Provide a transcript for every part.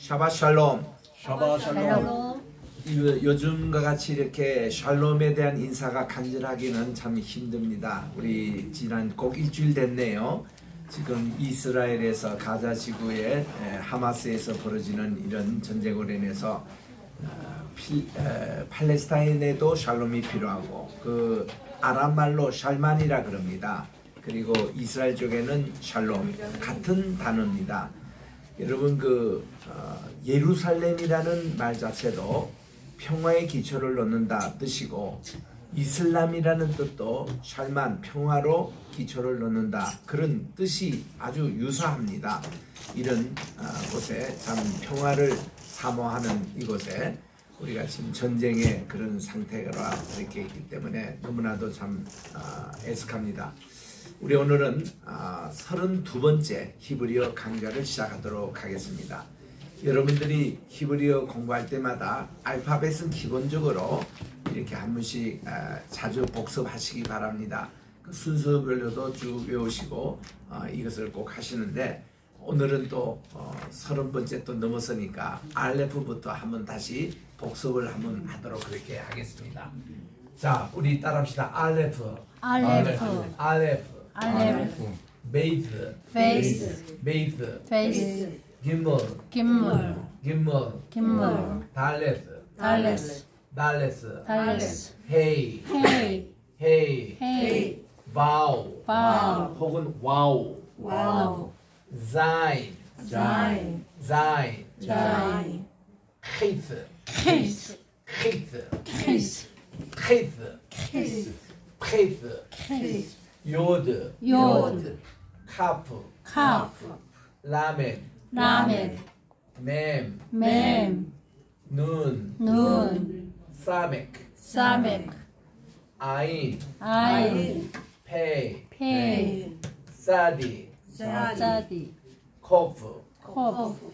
샤바 샬롬. 샤바 샬롬. 요즘과 같이 이렇게 샬롬에 대한 인사가 간절하기는 참 힘듭니다. 우리 지난 꼭 일주일 됐네요. 지금 이스라엘에서 가자 지구에 하마스에서 벌어지는 이런 전쟁으로 인해서 팔레스타인에도 샬롬이 필요하고 그 아랍말로 샬만이라 그럽니다. 그리고 이스라엘 쪽에는 샬롬 같은 단어입니다. 여러분 예루살렘이라는 말 자체도 평화의 기초를 놓는다 뜻이고 이슬람이라는 뜻도 샬만 평화로 기초를 놓는다 그런 뜻이 아주 유사합니다. 이런 곳에 참 평화를 사모하는 이곳에 우리가 지금 전쟁의 그런 상태가 이렇게 있기 때문에 너무나도 참 애석합니다. 우리 오늘은 32번째 히브리어 강좌를 시작하도록 하겠습니다. 여러분들이 히브리어 공부할 때마다 알파벳은 기본적으로 이렇게 한 번씩 자주 복습하시기 바랍니다. 그 순서별로도 쭉 외우시고 이것을 꼭 하시는데 오늘은 또 30번째 또 넘었으니까 알레프부터 한번 다시 복습을 한번 하도록 그렇게 하겠습니다. 자, 우리 따라합시다. 알레프, 알레프, 알레프, 알레프, 베이트, 페이스, 베이트, 페이스, 김물, 김물, 김물, 김물, 달레스, 달레스, 달레스, 달레스, 헤이, 헤이, 헤이, 헤이, 바우, 바우, 혹은 와우, 와우, 자인, 자인, 자인, 자인, 헤이트, 케이스, 헤이트, 케이스, 헤이트, 케이스, 헤이트, 케이스, 요드, 요드, 카프, 카프, 라멘, 라멘, 맴, 맴, 눈, 눈, 사멕, 사멕, 아인, 아인, 페이, 페이, 사디, 사디, 코프, 코프,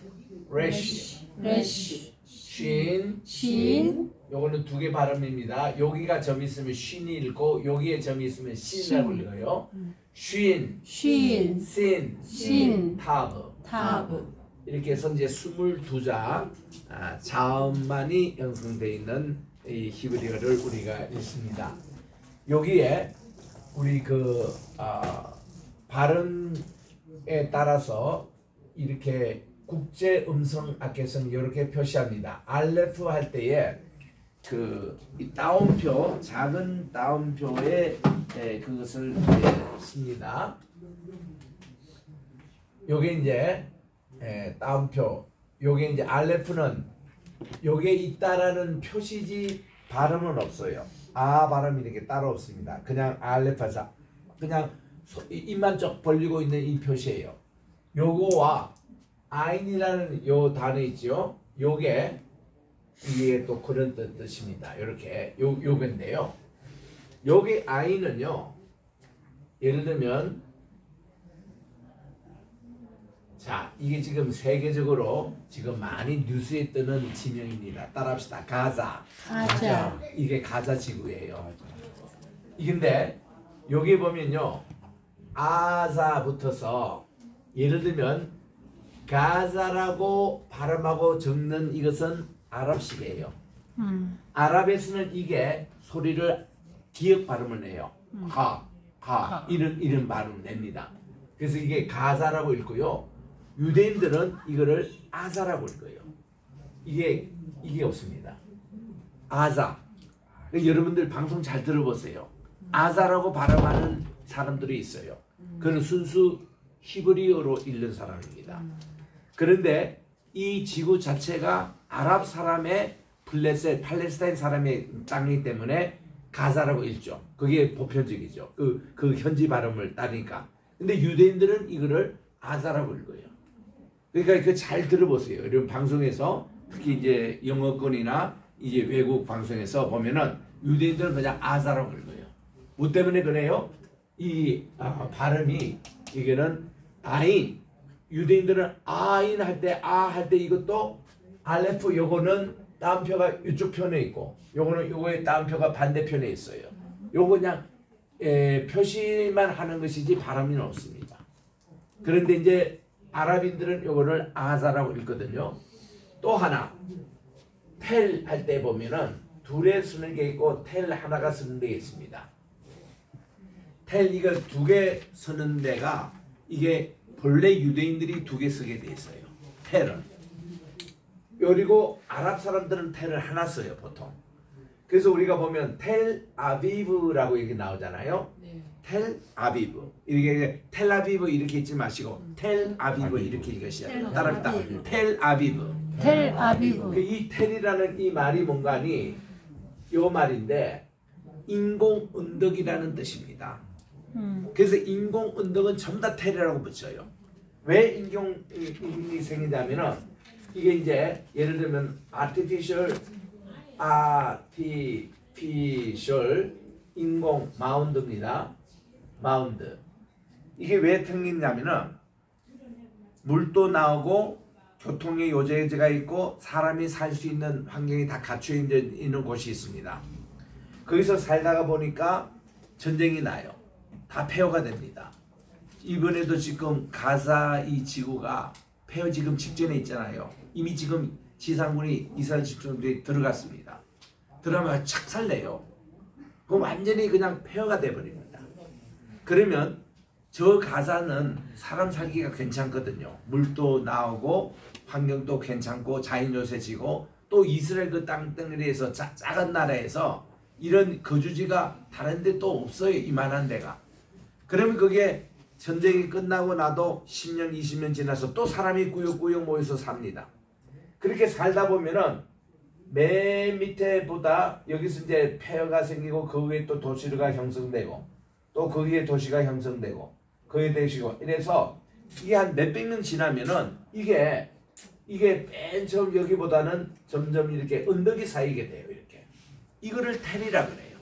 레시, 레시, 쉰, 신, 요거는 두 개 발음입니다. 여기가 점이 있으면 쉰이 읽고 여기에 점이 있으면 신이라고 읽어요. 쉰, 신, 신, 신, 타브. 타브, 이렇게 해서 이제 22자 자음만이 형성되어 있는 이 히브리어를 우리가 읽습니다. 여기에 우리 발음에 따라서 이렇게 국제 음성 악계성 이렇게 표시합니다. 알레프 할 때에 이 따옴표 작은 따옴표에 그것을 씁니다. 요게 이제 따옴표, 요게 이제 알레프는 요게 있다라는 표시지 발음은 없어요. 아 발음이 이렇게 따로 없습니다. 그냥 알레프자 그냥 입만 쩍 벌리고 있는 이 표시예요. 요거와 아인이라는 요 단어 있죠. 요게 이게 또 그런 뜻입니다. 이렇게 요건데요. 요게 아인은요. 예를 들면 자, 이게 지금 세계적으로 지금 많이 뉴스에 뜨는 지명입니다. 따라합시다. 가자. 가자, 이게 가자 지구예요. 이근데 여기 보면요. 아자 붙어서 예를 들면 가자라고 발음하고 적는 이것은 아랍식이에요. 아랍에서는 이게 소리를 기역 발음을 내요. 가 이런 발음을 냅니다. 그래서 이게 가자라고 읽고요. 유대인들은 이거를 아자라고 읽어요. 이게 없습니다. 아자. 여러분들 방송 잘 들어보세요. 아자라고 발음하는 사람들이 있어요. 그는 순수 히브리어로 읽는 사람입니다. 그런데 이 지구 자체가 아랍 사람의 팔레스타인 사람의 땅이기 때문에 가자라고 읽죠. 그게 보편적이죠. 그 현지 발음을 따르니까. 근데 유대인들은 이거를 아자라고 읽어요. 그러니까 잘 들어보세요. 이런 방송에서 특히 이제 영어권이나 이제 외국 방송에서 보면은 유대인들은 그냥 아자라고 읽어요. 뭐 때문에 그래요? 이 발음이 이게는 아인. 유대인들은 아인 할 때 이것도 알레프 요거는 따옴표가 이쪽 편에 있고 요거의 따옴표가 반대편에 있어요. 요거 그냥 표시만 하는 것이지 발음은 없습니다. 그런데 이제 아랍인들은 요거를 아자라고 읽거든요. 또 하나 텔 할 때 보면은 둘에 쓰는 게 있고 텔 하나가 쓰는 게 있습니다. 텔 이거 두 개 쓰는 데가 이게 본래 유대인들이 두 개 쓰게 돼 있어요. 텔은. 그리고 아랍 사람들은 텔을 하나 써요 보통. 그래서 우리가 보면 텔 아비브라고 이렇게 나오잖아요. 네. 텔 아비브 이렇게 텔 아비브 이렇게 읽지 마시고 텔 아비브 이렇게 읽으셔야 따라합니다. 텔 아비브. 텔 아비브. 이 텔이라는 이 말이 뭔가니 요 말인데 인공 언덕이라는 뜻입니다. 그래서 인공 언덕은 전부 다 텔이라고 붙여요. 왜 인공이 생기냐면은 이게 이제 예를 들면 artificial 인공 마운드입니다. 마운드. 이게 왜 생기냐면은 물도 나오고 교통의 요제가 있고 사람이 살 수 있는 환경이 다 갖춰 있는 곳이 있습니다. 거기서 살다가 보니까 전쟁이 나요. 다 폐허가 됩니다. 이번에도 지금 가자 이 지구가 폐허 지금 직전에 있잖아요. 이미 지금 지상군이 이스라엘 집중들이 들어갔습니다. 들어가면 착살내요. 그럼 완전히 그냥 폐허가 돼버립니다. 그러면 저 가자는 사람 살기가 괜찮거든요. 물도 나오고 환경도 괜찮고 자연요새지고 또 이스라엘 그 땅덩어리에서 작은 나라에서 이런 거주지가 다른 데 또 없어요. 이만한 데가. 그러면 그게 전쟁이 끝나고 나도 10년 20년 지나서 또 사람이 꾸역꾸역 모여서 삽니다. 그렇게 살다 보면은 맨 밑에보다 여기서 이제 폐허가 생기고 그 위에 또 도시가 형성되고 또 그 위에 도시가 형성되고 거기에 되시고 이래서 이게 한 몇백 년 지나면은 이게 맨 처음 여기보다는 점점 이렇게 언덕이 쌓이게 돼요. 이렇게 이거를 텔이라 그래요.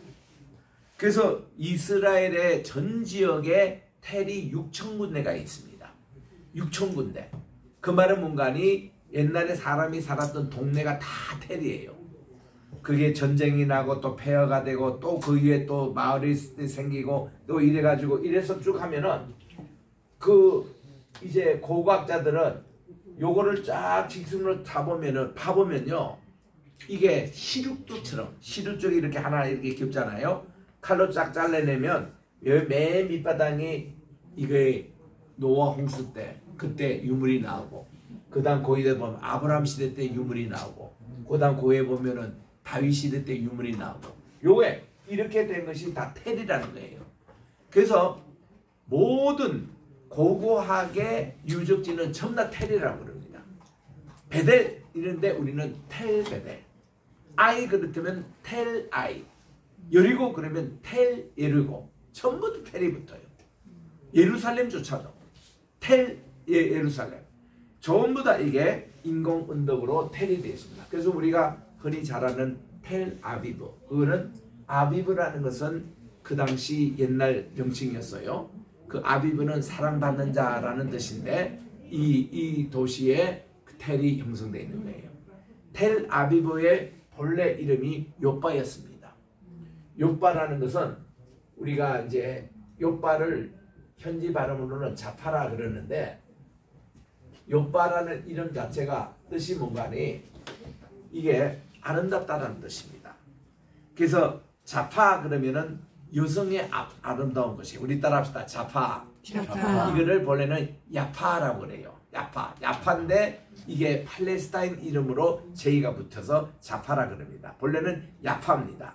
그래서 이스라엘의 전 지역에 텔이 6,000군데가 있습니다. 6,000군데. 그 말은 뭔가니 옛날에 사람이 살았던 동네가 다 텔이에요. 그게 전쟁이 나고 또 폐허가 되고 또 그 위에 또 마을이 생기고 또 이래가지고 이래서 쭉 하면은 그 이제 고고학자들은 요거를 쫙 직선으로 파보면요 이게 시룩도처럼 시룩 쪽이 이렇게 하나 이렇게 겹잖아요. 칼로 쫙 잘라내면 맨 밑바닥이 이게 노아 홍수 때 그때 유물이 나오고 그 다음 고위에 보면 아브라함 시대 때 유물이 나오고 그 다음 고위에 보면은 다윗 시대 때 유물이 나오고 요게 이렇게 된 것이 다 텔이라는 거예요. 그래서 모든 고고학의 유적지는 전부 다 텔이라고 그럽니다. 베델 이런데 우리는 텔 베델, 아이 그렇다면 텔 아이, 여리고 그러면 텔 예르고 전부 다 텔이 붙어요. 예루살렘조차도 텔 예루살렘 전부 다 이게 인공 언덕으로 텔이 되어 있습니다. 그래서 우리가 흔히 잘 아는 텔 아비브, 그거는 아비브라는 것은 그 당시 옛날 명칭이었어요. 그 아비브는 사랑받는 자라는 뜻인데 이 도시에 텔이 형성되어 있는 거예요. 텔 아비브의 본래 이름이 요빠였습니다. 요빠라는 것은 우리가 이제 요빠를 현지 발음으로는 자파라 그러는데 요빠라는 이름 자체가 뜻이 뭔가니 이게 아름답다라는 뜻입니다. 그래서 자파 그러면은 여성의 아름다운 것이 우리 따라합시다. 자파. 이거를 본래는 야파라고 그래요. 야파인데 이게 팔레스타인 이름으로 제이가 붙어서 자파라 그럽니다. 본래는 야파입니다.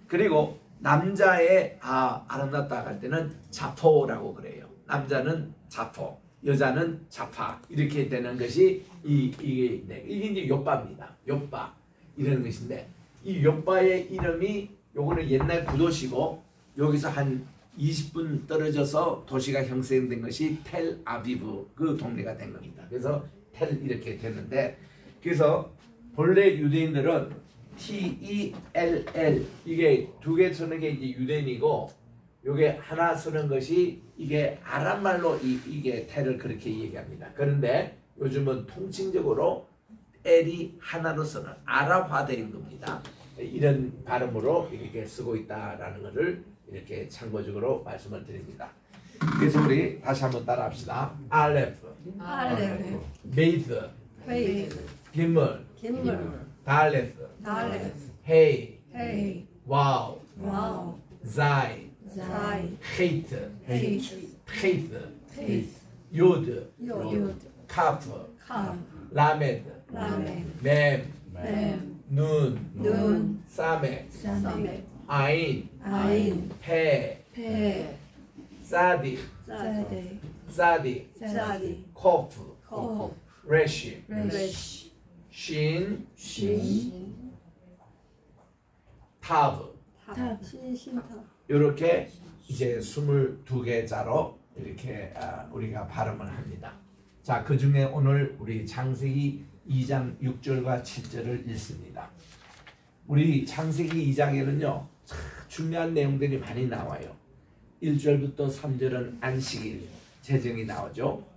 그리고 남자의 아름답다 할 때는 자포라고 그래요. 남자는 자포, 여자는 자파 이렇게 되는 것이 이게 이제 요빠입니다. 요빠 이런 것인데 이 요빠의 이름이 요거는 옛날 구도시고 여기서 한 20분 떨어져서 도시가 형성된 것이 텔 아비브 그 동네가 된 겁니다. 그래서 텔 이렇게 됐는데 그래서 본래 유대인들은 T-E-L-L 이게 두 개 쓰는 게 이제 유대인이고 요게 하나 쓰는 것이 이게 아랍말로 이게 텔을 그렇게 얘기합니다. 그런데 요즘은 통칭적으로 L이 하나로 쓰는 아랍화된 겁니다. 이런 발음으로 이렇게 쓰고 있다라는 것을 이렇게 참고적으로 말씀을 드립니다. 그래서 우리 다시 한번 따라합시다. 알레프, 알레프, 베이스, 베이스, 기물, 김물, 달레트, 달레, 헤이, 헤이, 와우, 와우, 자이, 자이, 헤이트, 헤이트, 헤이트, 헤이트, 요드, 요드, 카프, 캄, 라메드, 라멘, mem, 맴, 눈, 눈, 사메, 사메, 아인, 아인, 페, 페, 사디, 사데, 사디, 사디, 코프, 코, 레시, 레시, 신, 신, 타브. 탑, 신신탑. 이렇게 이제 22개 자로 이렇게 우리가 발음을 합니다. 자, 그 중에 오늘 우리 창세기 2장 6절과 7절을 읽습니다. 우리 창세기 2장에는요 참 중요한 내용들이 많이 나와요. 1절부터 3절은 안식일 제정이 나오죠.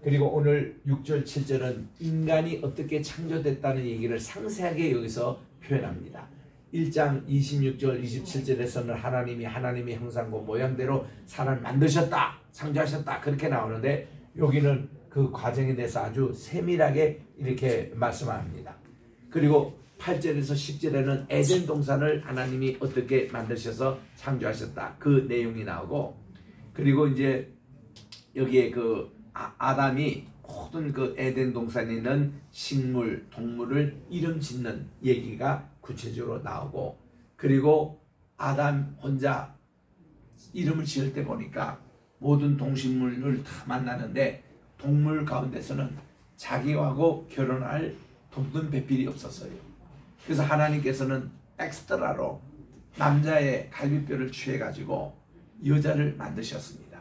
그리고 오늘 6절 7절은 인간이 어떻게 창조됐다는 얘기를 상세하게 여기서 표현합니다. 1장 26절 27절에서는 하나님이 하나님의 형상과 모양대로 사람을 만드셨다, 창조하셨다 그렇게 나오는데 여기는 그 과정에 대해서 아주 세밀하게 이렇게 말씀합니다. 그리고 8절에서 10절에는 에덴 동산을 하나님이 어떻게 만드셔서 창조하셨다 그 내용이 나오고, 그리고 이제 여기에 그 아담이 모든 그 에덴 동산에 있는 식물, 동물을 이름 짓는 얘기가 구체적으로 나오고, 그리고 아담 혼자 이름을 지을 때 보니까 모든 동식물을 다 만나는데 동물 가운데서는 자기하고 결혼할 돕는 배필이 없었어요. 그래서 하나님께서는 엑스트라로 남자의 갈비뼈를 취해가지고 여자를 만드셨습니다.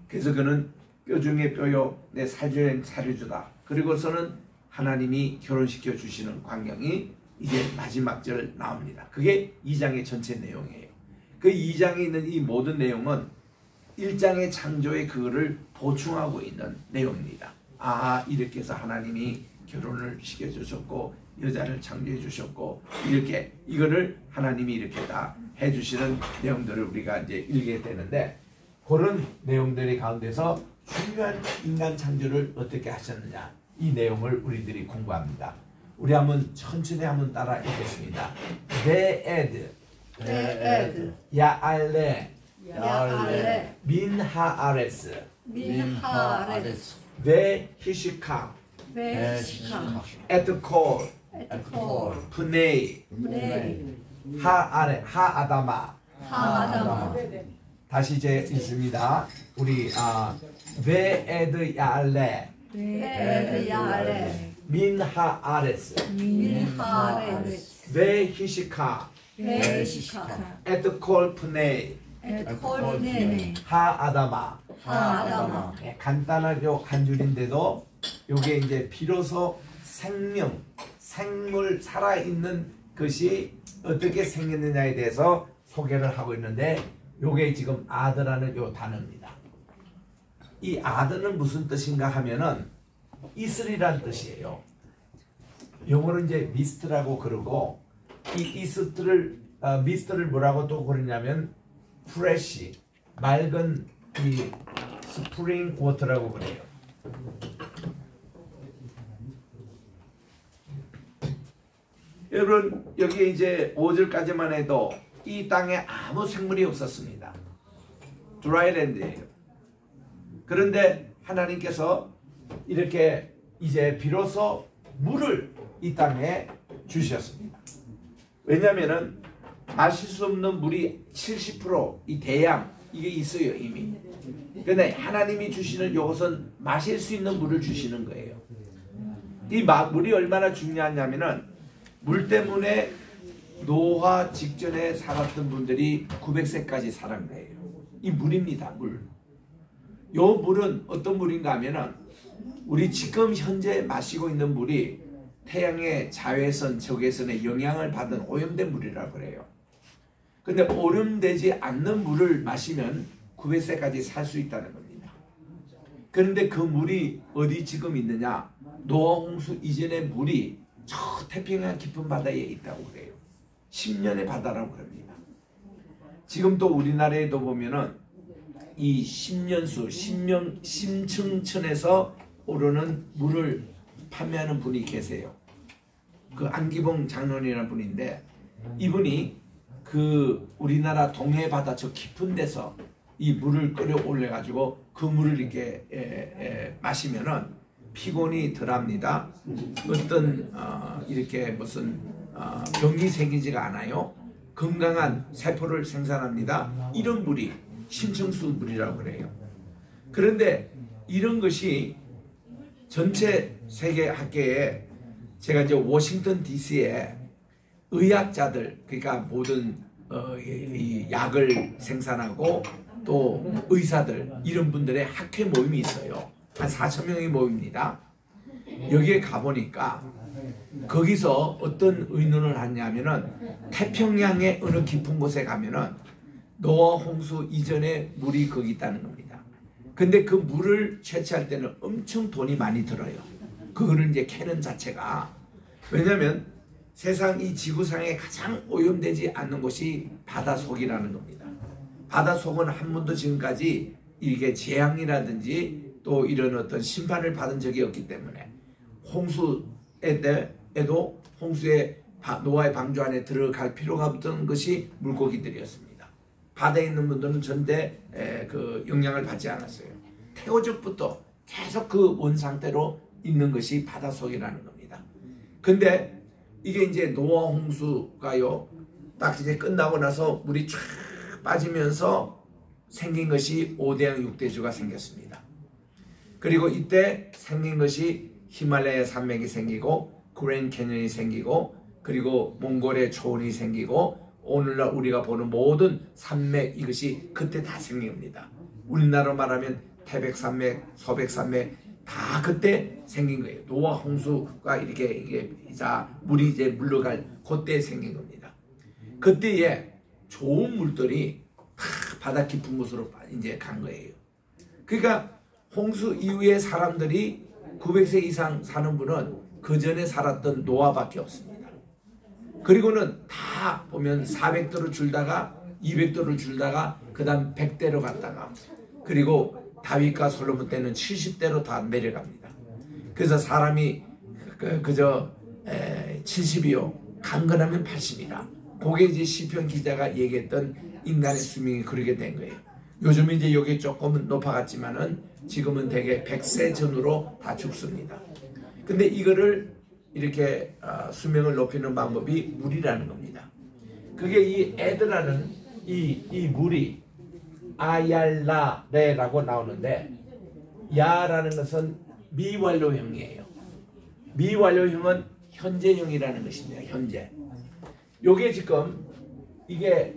그래서 그는 뼈 중에 뼈요 내 살 중에 살을 주다. 그리고서는 하나님이 결혼시켜 주시는 광경이 이제 마지막 절 나옵니다. 그게 2장의 전체 내용이에요. 그 2장에 있는 이 모든 내용은 1장의 창조의 그거를 보충하고 있는 내용입니다. 아, 이렇게 해서 하나님이 결혼을 시켜주셨고 여자를 창조해 주셨고 이렇게 이거를 하나님이 이렇게 다 해주시는 내용들을 우리가 이제 읽게 되는데, 그런 내용들이 가운데서 중요한 인간 창조를 어떻게 하셨느냐 이 내용을 우리들이 공부합니다. 우리 한번 천천히 한번 따라 읽겠습니다. 베에드, 베에드, 야알레, 야알레, 민하아레스, 민하아레스, 베히시카, 베시카, 에트콜, 에트콜, 프네이, 네이, 하아다마. 하아다마, 다시 이제 읽습니다. 우리 베에드 야알레, 베에드 야알레, 민하아레스, 민하아레스, 베히시카, 베시카, 에트콜 프네이, 에트콜 네네, 하아다마. 하아다마, 네, 간단하게 한 줄인데도 요게 이제 비로소 생명, 생물, 살아있는 것이 어떻게 생겼느냐에 대해서 소개를 하고 있는데, 요게 지금 아드라는 요 단어입니다. 이 아드는 무슨 뜻인가 하면은 이슬이란 뜻이에요. 영어로 이제 미스트라고 그러고, 이 이스트를 미스트를 뭐라고 또 그러냐면 프레시, 맑은 이 스프링 워터라고 그래요. 여러분 여기에 이제 5절까지만 해도 이 땅에 아무 생물이 없었습니다. 드라이랜드예요. 그런데 하나님께서 이렇게 이제 비로소 물을 이 땅에 주셨습니다. 왜냐하면은 마실 수 없는 물이 70% 이 대양 이게 있어요 이미. 근데 하나님이 주시는 이것은 마실 수 있는 물을 주시는 거예요. 이 물이 얼마나 중요하냐면은 물 때문에 노화 직전에 살았던 분들이 900세까지 살은 거예요. 이 물입니다. 물. 요 물은 어떤 물인가 하면은 우리 지금 현재 마시고 있는 물이 태양의 자외선, 적외선의 영향을 받은 오염된 물이라고 그래요. 근데 오염되지 않는 물을 마시면 900세까지 살 수 있다는 겁니다. 그런데 그 물이 어디 지금 있느냐? 노아 홍수 이전의 물이 저 태평양 깊은 바다에 있다고 그래요. 10년의 바다라고 그럽니다. 지금 또 우리나라에도 보면은 이 10년수, 심층천에서 오르는 물을 판매하는 분이 계세요. 그 안기봉 장로님이라는 분인데 이분이 그 우리나라 동해 바다 저 깊은 데서 이 물을 끓여 올려 가지고 그 물을 이렇게 마시면은 피곤이 덜합니다. 어떤 이렇게 무슨 병이 생기지가 않아요. 건강한 세포를 생산합니다. 이런 물이 심층수 물이라고 그래요. 그런데 이런 것이 전체 세계 학계에 제가 이제 워싱턴 DC에 의학자들 그러니까 모든 이 약을 생산하고 또 의사들 이런 분들의 학회 모임이 있어요. 한 4,000명이 모입니다. 여기에 가보니까 거기서 어떤 의논을 하냐면은 태평양의 어느 깊은 곳에 가면은 노아 홍수 이전에 물이 거기 있다는 겁니다. 근데 그 물을 채취할 때는 엄청 돈이 많이 들어요. 그거를 이제 캐는 자체가. 왜냐면 세상 이 지구상에 가장 오염되지 않는 곳이 바다속이라는 겁니다. 바다속은 한 번도 지금까지 이게 재앙이라든지 또 이런 어떤 심판을 받은 적이 없기 때문에 홍수에도 홍수의 노아의 방주 안에 들어갈 필요가 없던 것이 물고기들이었습니다. 바다에 있는 분들은 전대 그 영향을 받지 않았어요. 태어적부터 계속 그 원 상태로 있는 것이 바닷속이라는 겁니다. 근데 이게 이제 노아 홍수가요, 딱 이제 끝나고 나서 물이 쫙 빠지면서 생긴 것이 5대양 6대주가 생겼습니다. 그리고 이때 생긴 것이 히말라야 산맥이 생기고 그랜드 캐년이 생기고 그리고 몽골의 초원이 생기고 오늘날 우리가 보는 모든 산맥 이것이 그때 다 생긴 겁니다. 우리나라로 말하면 태백산맥, 서백산맥 다 그때 생긴 거예요. 노아 홍수가 이게 물이 이제 물러갈 그때 생긴 겁니다. 그때에 좋은 물들이 다 바다 깊은 곳으로 이제 간 거예요. 그러니까 홍수 이후에 사람들이 900세 이상 사는 분은 그 전에 살았던 노아밖에 없습니다. 그리고는 다 보면 400도를 줄다가 200도를 줄다가 그 다음 100대로 갔다가 그리고 다윗과 솔로몬 때는 70대로 다 내려갑니다. 그래서 사람이 그저 70이요 강건하면 80이라. 그게 이제 시편 기자가 얘기했던 인간의 수명이 그렇게 된 거예요. 요즘 이제 여기 조금은 높아갔지만은 지금은 대개 100세 전후로 다 죽습니다. 근데 이거를 이렇게 수명을 높이는 방법이 물이라는 겁니다. 그게 이 에드라는 이 물이 아얄라레라고 나오는데 야라는 것은 미완료형이에요. 미완료형은 현재형이라는 것입니다. 현재. 요게 지금 이게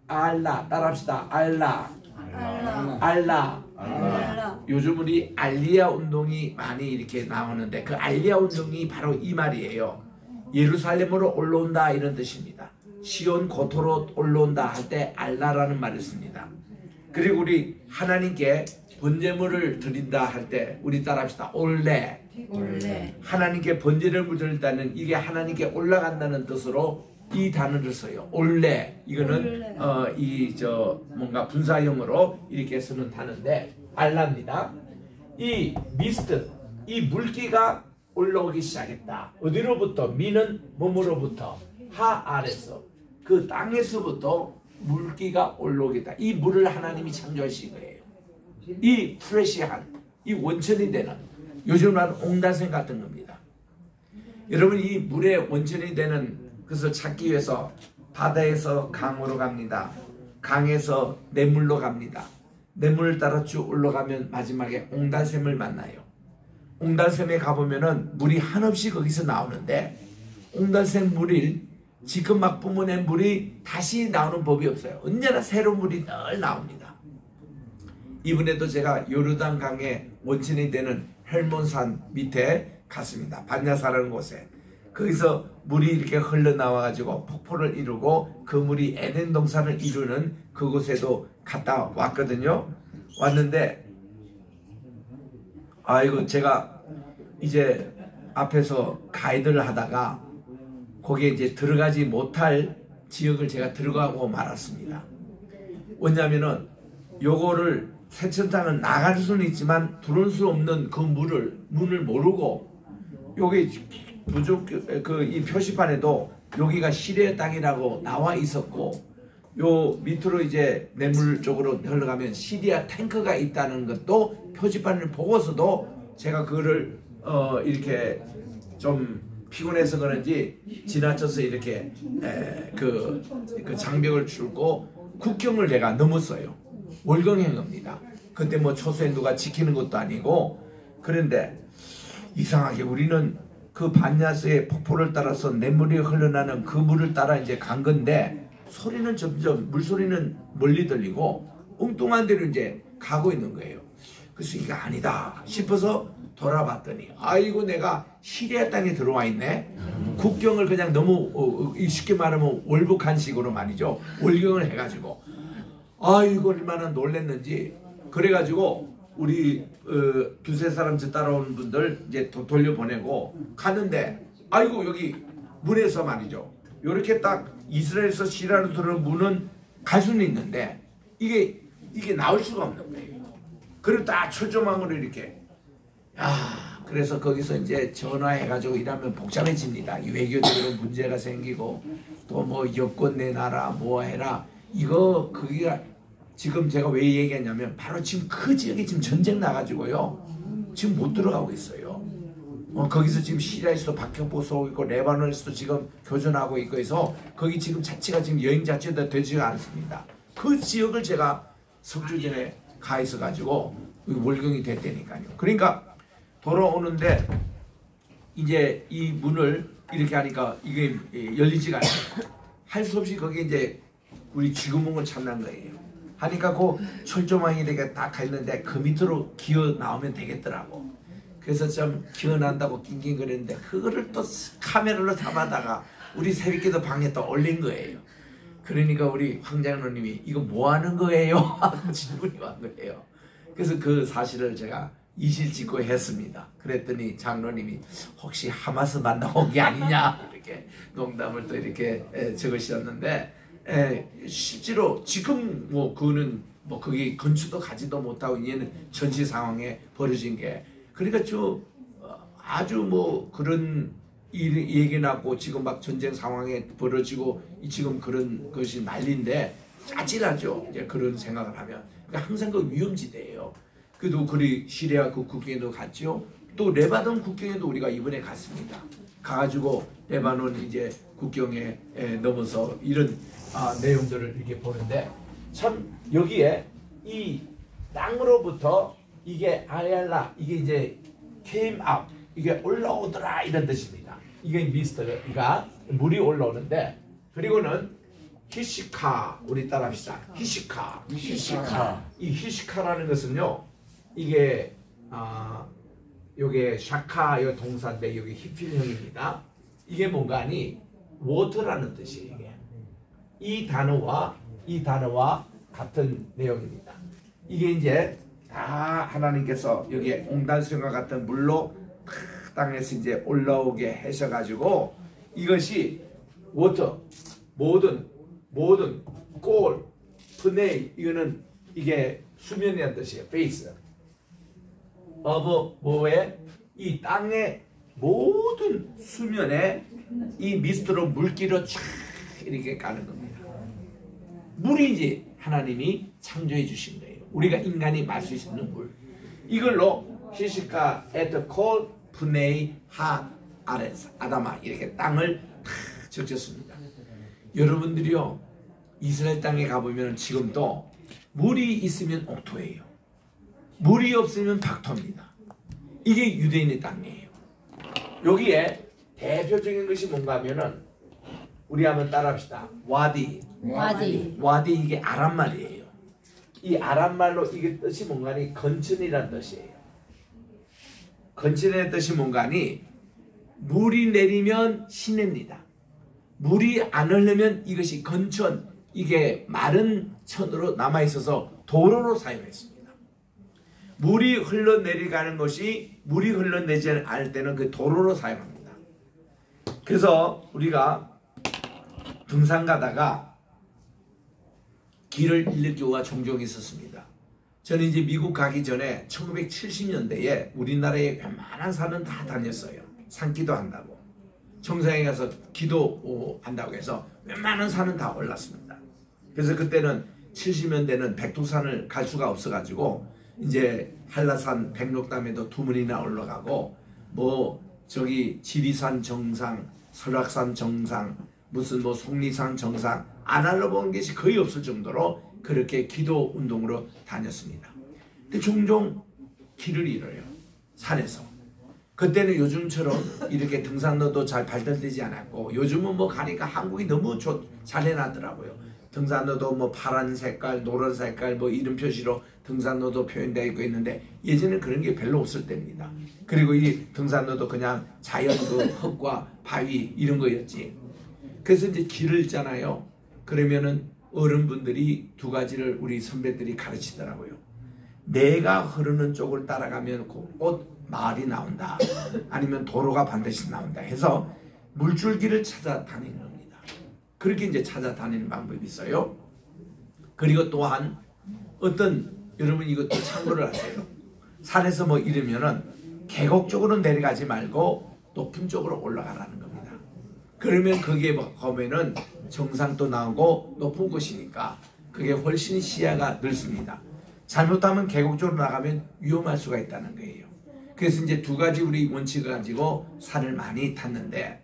알라 따라합시다. 알라. 요즘 우리 알리야 운동이 많이 이렇게 나오는데 그 알리야 운동이 바로 이 말이에요. 예루살렘으로 올라온다 이런 뜻입니다. 시온 고토로 올라온다 할 때 알라라는 말을 씁니다. 그리고 우리 하나님께 번제물을 드린다 할 때 우리 따라합시다. 올레. 하나님께 번제를 드린다는 이게 하나님께 올라간다는 뜻으로 이 단어를 써요. 올레. 이거는 뭔가 분사형으로 이렇게 쓰는 단어인데 알라입니다. 이 미스트, 이 물기가 올라오기 시작했다. 어디로부터? 미는 몸으로부터 하아래서 그 땅에서부터 물기가 올라오겠다. 이 물을 하나님이 창조하신 거예요. 이 프레시한, 이 원천이 되는 요즘 말하는 옹달샘 같은 겁니다. 여러분 이 물의 원천이 되는 그것을 찾기 위해서 바다에서 강으로 갑니다. 강에서 냇물로 갑니다. 냇물을 따라 쭉 올라가면 마지막에 옹달샘을 만나요. 옹달샘에 가보면은 물이 한없이 거기서 나오는데 옹달샘 물이 지금 막 뿜어낸 물이 다시 나오는 법이 없어요. 언제나 새로운 물이 늘 나옵니다. 이번에도 제가 요르단 강의 원천이 되는 헬몬산 밑에 갔습니다. 반야사라는 곳에. 거기서 물이 이렇게 흘러나와가지고 폭포를 이루고 그 물이 에덴 동산을 이루는 그곳에도 갔다 왔거든요. 왔는데 아이고 제가 이제 앞에서 가이드를 하다가 거기에 이제 들어가지 못할 지역을 제가 들어가고 말았습니다. 왜냐면은 요거를 쇠천탕은 나갈 수는 있지만 들어올 수 없는 그 문을 모르고 요게 부족 이 표시판에도 여기가 시리아 땅이라고 나와 있었고 요 밑으로 이제 냇물 쪽으로 흘러가면 시리아 탱크가 있다는 것도 표지판을 보고서도 제가 그거를 이렇게 좀 피곤해서 그런지 지나쳐서 이렇게 그 장벽을 줄고 국경을 내가 넘었어요. 월경행입니다. 그때 뭐 초소에 누가 지키는 것도 아니고. 그런데 이상하게 우리는 그 반야스의 폭포를 따라서 냇물이 흘러나는 그 물을 따라 이제 간 건데 소리는 점점 물소리는 멀리 들리고 엉뚱한 데로 이제 가고 있는 거예요. 그래서 이게 아니다 싶어서 돌아봤더니 아이고 내가 시리아 땅에 들어와 있네. 국경을 그냥 너무 쉽게 말하면 월북한식으로 말이죠. 월경을 해가지고 아이고 얼마나 놀랬는지. 그래가지고 우리 두세 사람 따라오는 분들 이제 돌려보내고 갔는데 아이고 여기 문에서 말이죠. 이렇게 딱 이스라엘에서 시리아로 들어오는 문은 갈 수는 있는데 이게 나올 수가 없는 거예요. 그리고 딱 철조망으로 이렇게 그래서 거기서 이제 전화해가지고 이러면 복잡해집니다. 이 외교적으로 문제가 생기고 또 뭐 여권 내놔라 뭐 해라 이거 거기가 지금 제가 왜 얘기했냐면 바로 지금 그 지역에 지금 전쟁 나가지고요 지금 못 들어가고 있어요. 거기서 지금 시리아에서도 박격포 쏘고 있고 레바논에서도 지금 교전하고 있고 해서 거기 지금 자체가 지금 여행 자체도 되지가 않습니다. 그 지역을 제가 석주 전에 가 있어 가지고 월경이 됐다니까요. 그러니까 돌아오는데 이제 이 문을 이렇게 하니까 이게 열리지가 않아요. 할 수 없이 거기에 이제 우리 쥐구멍을 찾는 거예요. 하니까 그 철조망이 이렇게 딱 가 있는데 그 밑으로 기어 나오면 되겠더라고. 그래서 좀 기어 난다고 낑낑거리는데 그거를 또 카메라로 담아다가 우리 새벽기도 방에 또 올린 거예요. 그러니까 우리 황장로님이 이거 뭐 하는 거예요? 하고 질문이 온 거예요. 그래서 그 사실을 제가 이실직고 했습니다. 그랬더니 장로님이 혹시 하마스 만나고 온 게 아니냐 이렇게 농담을 또 이렇게 적으셨는데 실제로 지금 뭐 그거는 뭐 거기 근처도 가지도 못하고 이제는 전시 상황에 벌어진 게 그러니까 아주 뭐 그런 얘기 나고 지금 막 전쟁 상황에 벌어지고 지금 그런 것이 난리인데 짜증나죠. 이제 그런 생각을 하면 그러니까 항상 그 위험지대예요. 그래도 그리 시리아 그 국경에도 갔죠. 또 레바논 국경에도 우리가 이번에 갔습니다. 가가지고 레바논 이제 국경에 넘어서 이런 내용들을 이렇게 보는데 참 여기에 이 땅으로부터 이게 아얄라 이게 이제 came up 이게 올라오더라 이런 뜻입니다. 이게 미스터가 물이 올라오는데 그리고는 히시카 우리 따라합시다. 히시카 이 히시카라는 것은요 이게 요게 샤카 요 동사인데 여기 히필형입니다. 이게 뭔가 하니 워터라는 뜻이에요. 이게 이 단어와 같은 내용입니다. 이게 이제 다 하나님께서 여기에 옹단수영과 같은 물로 땅에서 이제 올라오게 하셔가지고 이것이 워터 모든 골 프네이 이거는 이게 수면이라는 뜻이에요. 페이스 어브 뭐에 이 땅의 모든 수면에 이 미스트로 물기로 쫙 이렇게 가는 겁니다. 물이 이제 하나님이 창조해 주신 거예요. 우리가 인간이 마실 수 있는 물. 이걸로 히시카 에트 콜 푸네이 하 아레스 아다마 이렇게 땅을 탁 적셨습니다. 여러분들이요 이스라엘 땅에 가보면 지금도 물이 있으면 옥토예요. 물이 없으면 박토입니다. 이게 유대인의 땅이에요. 여기에 대표적인 것이 뭔가 하면은 우리 한번 따라합시다. 와디 이게 아람말이에요. 이 아람말로 이게 뜻이 뭔가니 건천이라는 뜻이에요. 건천의 뜻이 뭔가니 물이 내리면 시냅니다. 물이 안 흐르면 이것이 건천 이게 마른 천으로 남아있어서 도로로 사용했습니다. 물이 흘러내려가는 것이 물이 흘러내지 않을 때는 그 도로로 사용합니다. 그래서 우리가 등산 가다가 길을 잃는 경우가 종종 있었습니다. 저는 이제 미국 가기 전에 1970년대에 우리나라의 웬만한 산은 다 다녔어요. 산기도 한다고. 정상에 가서 기도한다고 해서 웬만한 산은 다 올랐습니다. 그래서 그때는 70년대는 백두산을 갈 수가 없어가지고 이제 한라산 백록담에도 2번이나 올라가고 뭐 저기 지리산 정상, 설악산 정상, 무슨 뭐 속리산 정상 안 알아본 것이 거의 없을 정도로 그렇게 기도 운동으로 다녔습니다. 근데 종종 길을 잃어요. 산에서. 그때는 요즘처럼 이렇게 등산로도 잘 발달되지 않았고 요즘은 뭐 가니까 한국이 너무 잘 해놨더라고요. 등산로도 뭐 파란 색깔, 노란 색깔 뭐 이름 표시로 등산로도 표현되어 있고 있는데 예전에는 그런 게 별로 없을 때입니다. 그리고 이 등산로도 그냥 자연 그 흙과 바위 이런 거였지. 그래서 이제 길을 있잖아요. 그러면은 어른분들이 2가지를 우리 선배들이 가르치더라고요. 내가 흐르는 쪽을 따라가면 곧 마을이 나온다. 아니면 도로가 반드시 나온다 해서 물줄기를 찾아다니는 겁니다. 그렇게 이제 찾아다니는 방법이 있어요. 그리고 또한 여러분 이것도 참고를 하세요. 산에서 뭐 이러면은 계곡 쪽으로 내려가지 말고 높은 쪽으로 올라가라는 겁니다. 그러면 그게 보면은 정상도 나오고 높은 곳이니까 그게 훨씬 시야가 넓습니다. 잘못하면 계곡 쪽으로 나가면 위험할 수가 있다는 거예요. 그래서 이제 2가지 우리 원칙을 가지고 산을 많이 탔는데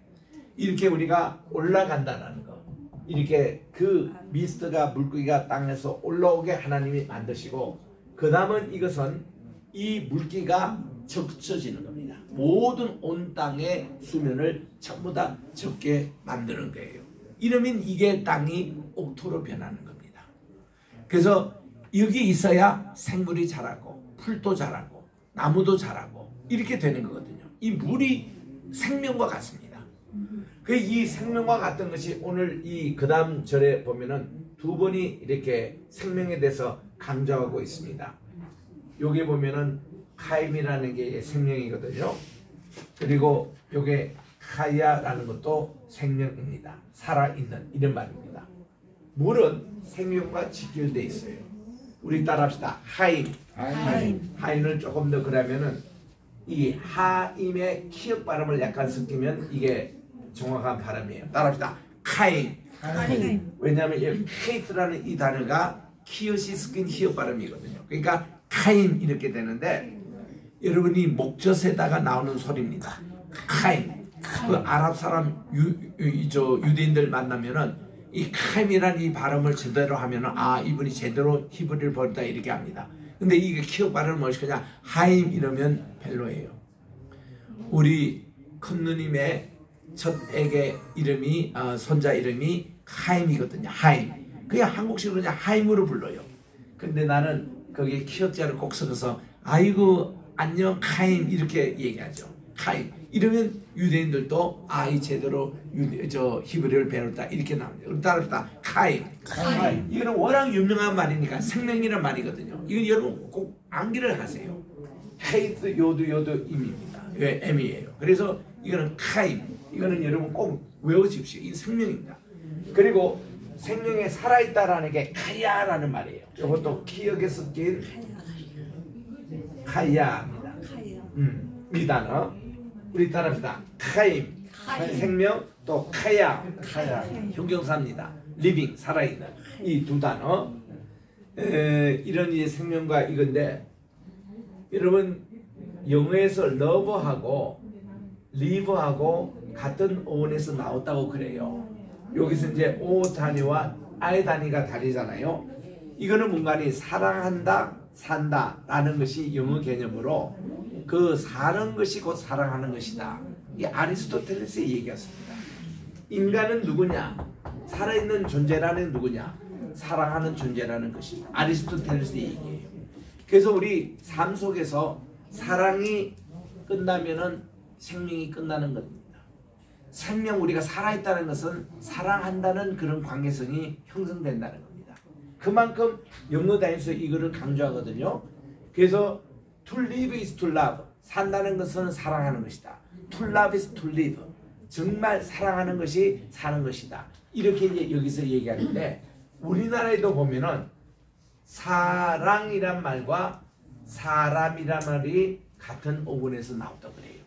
이렇게 우리가 올라간다는 거. 이렇게 그 미스트가 물기가 땅에서 올라오게 하나님이 만드시고 그 다음은 이것은 이 물기가 적셔지는 겁니다. 모든 온 땅의 수면을 전부 다 적게 만드는 거예요. 이러면 이게 땅이 옥토로 변하는 겁니다. 그래서 여기 있어야 생물이 자라고 풀도 자라고 나무도 자라고 이렇게 되는 거거든요. 이 물이 생명과 같습니다. 이 생명과 같은 것이 오늘 이 그 다음 절에 보면은 2번이 이렇게 생명에 대해서 강조하고 있습니다. 여기 보면은 카임이라는 게 생명이거든요. 그리고 요게 카야라는 것도 생명입니다. 살아있는 이런 말입니다. 물은 생명과 직결되어 있어요. 우리 따라합시다. 하임. 하임을 조금 더 그러면은 이 하임의 키읔 발음을 약간 섞이면 이게 정확한 발음이에요. 따라합시다. 카임. 왜냐하면 이 페이스라는 이 단어가 키읔이 섞인 히읗 발음이거든요. 그러니까 카임 이렇게 되는데 여러분이 목젖에다가 나오는 소리입니다. 카임. 그 아랍 사람 유대인들 만나면은 이 카임이라는 이 발음을 제대로 하면은 아 이분이 제대로 히브리를 벌였다 이렇게 합니다. 근데 이게 키읔 발음을 뭐지 그냥 하임 이러면 별로예요. 우리 큰 누님의 첫 애기 이름이 손자 이름이 하임이거든요. 하임. 그냥 한국식으로 그냥 하임으로 불러요. 근데 나는 거기에 키읔자를 꼭 써서 아이고 안녕 카임 이렇게 얘기하죠. 카임. 이러면 유대인들도 이 제대로 히브리를 배웠다 이렇게 나옵니다. 따라서 카임. 이거는 워낙 유명한 말이니까 생명이란 말이거든요. 이건 여러분 꼭 암기를 하세요. 헤이트 요드 임입니다. M이에요. 그래서 이거는 카임. 이거는 여러분 꼭 외워주십시오. 이 생명입니다. 그리고 생명에 살아있다라는 게 카야라는 말이에요. 이것도 키읔에 섞인 카야입니다. 이 단어 우리 따라합시다. 카임. 생명 또 카야. 형용사입니다. 리빙 살아있는 이 2 단어 이런 이제 생명과 이건데 여러분 영어에서 love하고 live하고 같은 어원에서 나왔다고 그래요. 여기서 이제 O 단위와 I 단위가 다르잖아요. 이거는 뭔가니 사랑한다, 산다 라는 것이 영어 개념으로 그 사는 것이 곧 사랑하는 것이다. 이 아리스토텔레스의 얘기였습니다. 인간은 누구냐? 살아있는 존재라는 누구냐? 사랑하는 존재라는 것입니다. 아리스토텔레스의 얘기예요. 그래서 우리 삶 속에서 사랑이 끝나면은 생명이 끝나는 겁니다. 생명 우리가 살아있다는 것은 사랑한다는 그런 관계성이 형성된다는 겁니다. 그만큼 영어 단에서 이거를 강조하거든요. 그래서 to live is to love. 산다는 것은 사랑하는 것이다. to love is to live. 정말 사랑하는 것이 사는 것이다. 이렇게 이제 여기서 얘기하는데 우리나라에도 보면은 사랑이란 말과 사람이란 말이 같은 어원에서 나왔다고 그래요.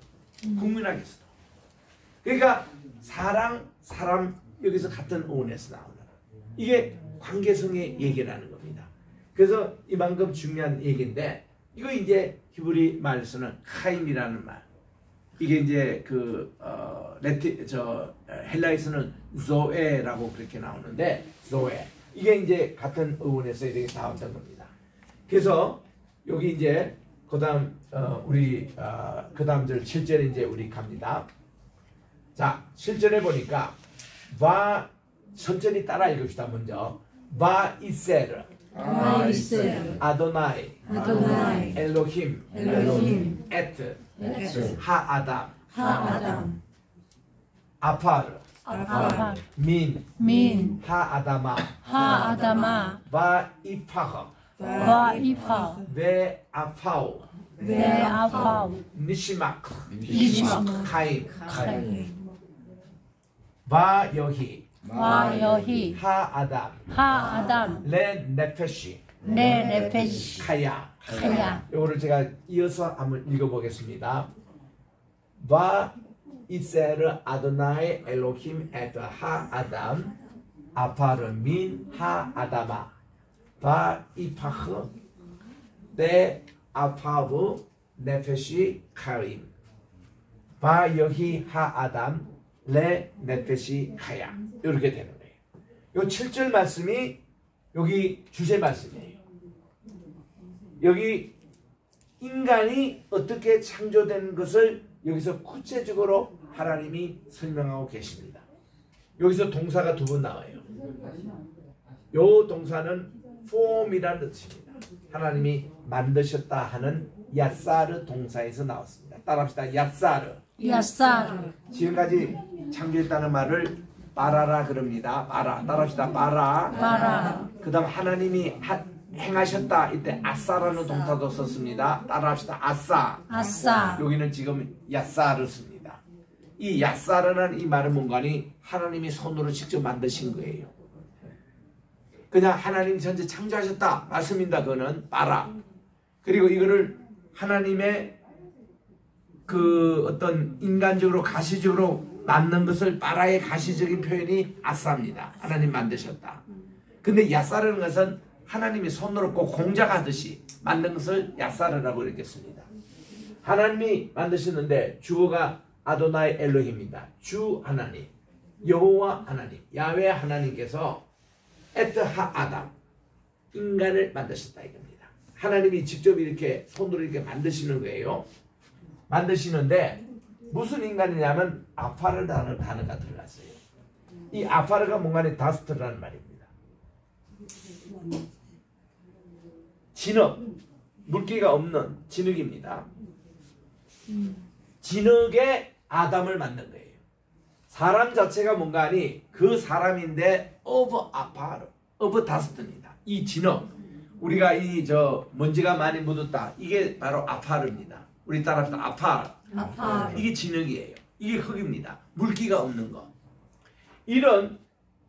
국민학에서도. 그러니까 사랑, 사람 여기서 같은 어원에서 나오는 이게 관계성의 얘기라는 겁니다. 그래서 이만큼 중요한 얘기인데 이거 이제 히브리 말에서는 카임이라는 말. 이게 이제 헬라에서는 조에라고 그렇게 나오는데 조에 이게 이제 같은 어원에서 이렇게 나왔던 겁니다. 그래서 여기 이제 그다음 그다음 절 7절에 이제 우리 갑니다. 자, 7절에 보니까 바 천천히 따라 읽읍시다. 먼저 바 이세르 아도나이 엘로힘 에트 하아담 아파르 민 하아다마 바 이파흐 베 아파우 니시막 카인 바 여히 하아담 레 네페시 카야. 이거를 제가 이어서 한번 읽어보겠습니다. 바 이세르 아도나이 엘로힘 에트 하아담 아파르 민 하아다마 바 이파흐 데 아파브 네페시 카임 바 여히 하아담 레 네페시 카야. 이렇게 되는 거예요. 요 7절 말씀이 여기 주제 말씀이에요. 여기 인간이 어떻게 창조된 것을 여기서 구체적으로 하나님이 설명하고 계십니다. 여기서 동사가 두 번 나와요. 요 동사는 form이라는 뜻입니다. 하나님이 만드셨다 하는 야사르 동사에서 나왔습니다. 따라합시다. 야사르. 지금까지 창조했다는 말을 바라라 그럽니다. 바라. 따라합시다. 바라. 그 다음 하나님이 행하셨다. 이때 아싸라는 동사도 썼습니다. 따라합시다. 아싸. 여기는 지금 야사를 씁니다. 이 야사라는 이 말은 뭔가니 하나님이 손으로 직접 만드신 거예요. 그냥 하나님 전체 창조하셨다 말씀입니다. 그거는 바라. 그리고 이거를 하나님의 그 어떤 인간적으로 가시적으로 만든 것을 바라의 가시적인 표현이 아싸입니다. 하나님 만드셨다. 근데 야사라는 것은 하나님이 손으로 꼭 공작하듯이 만든 것을 야사르라고 읽겠습니다. 하나님이 만드셨는데 주어가 아도나이 엘로힘입니다. 주 하나님, 여호와 하나님, 야훼 하나님께서 에트 하아담 인간을 만드셨다 이겁니다. 하나님이 직접 이렇게 손으로 이렇게 만드시는 거예요. 만드시는데 무슨 인간이냐면 아파르라는 단어가 들어갔어요. 이 아파르가 뭔가는 다스트라는 말입니다. 진흙, 물기가 없는 진흙입니다. 진흙에 아담을 만든 거예요. 사람 자체가 뭔가 하니 그 사람인데 of 아파르, of 다스트입니다. 이 진흙, 우리가 이 먼지가 많이 묻었다. 이게 바로 아파르입니다. 우리 따라합시다. 아파르. 이게 진흙이에요. 이게 흙입니다. 물기가 없는 거. 이런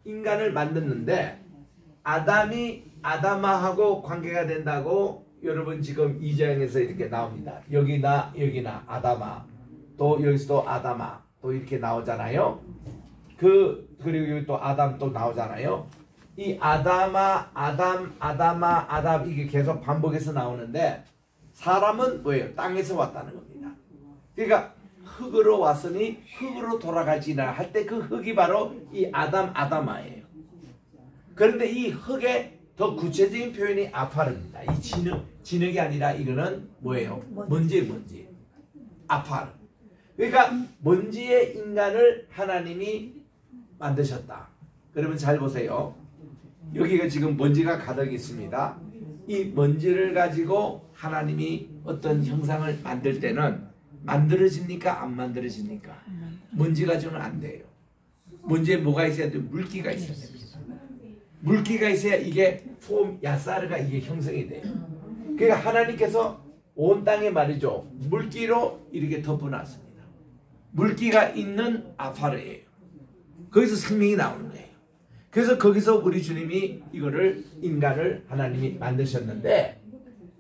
인간을 만들었는데 아담이 아담아하고 관계가 된다고 여러분 지금 2장에서 이렇게 나옵니다. 여기나 아담아, 또 여기서도 아담아, 또 이렇게 나오잖아요. 그리고 여기 또 아담 또 나오잖아요. 이 아담아, 아담 이게 계속 반복해서 나오는데 사람은 뭐예요? 땅에서 왔다는 겁니다. 그러니까 흙으로 왔으니 흙으로 돌아갈지나 할 때 그 흙이 바로 이 아담아예요. 그런데 이 흙의 더 구체적인 표현이 아파르입니다. 이 진흙이 아니라 이거는 뭐예요? 먼지. 아파르. 그러니까 먼지의 인간을 하나님이 만드셨다. 그러면 잘 보세요. 여기가 지금 먼지가 가득 있습니다. 이 먼지를 가지고 하나님이 어떤 형상을 만들 때는 만들어집니까? 안 만들어집니까? 먼지 가지고는 안 돼요. 먼지에 뭐가 있어야 돼요? 물기가 있어야 됩니다. 물기가 있어야 이게 야사르가 이게 형성이 돼요. 그러니까 하나님께서 온 땅에 말이죠. 물기로 이렇게 덮어놨습니다. 물기가 있는 아파르예요. 거기서 생명이 나오는 거예요. 그래서 거기서 우리 주님이 이거를 인간을 하나님이 만드셨는데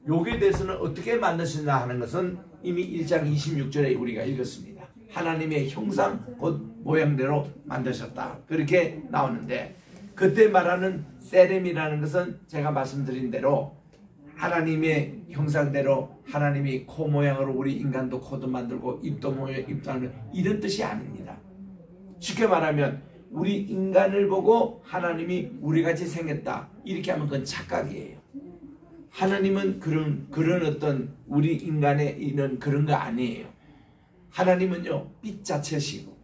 여기에 대해서는 어떻게 만드셨나 하는 것은 이미 1장 26절에 우리가 읽었습니다. 하나님의 형상 곧 모양대로 만드셨다. 그렇게 나오는데 그때 말하는 세렘이라는 것은 제가 말씀드린 대로 하나님의 형상대로 하나님이 코 모양으로 우리 인간도 코도 만들고 입도 모양 입도 하는 이런 뜻이 아닙니다. 쉽게 말하면 우리 인간을 보고 하나님이 우리같이 생겼다 이렇게 하면 그건 착각이에요. 하나님은 그런 어떤 우리 인간에 있는 그런 거 아니에요. 하나님은요 빛 자체시고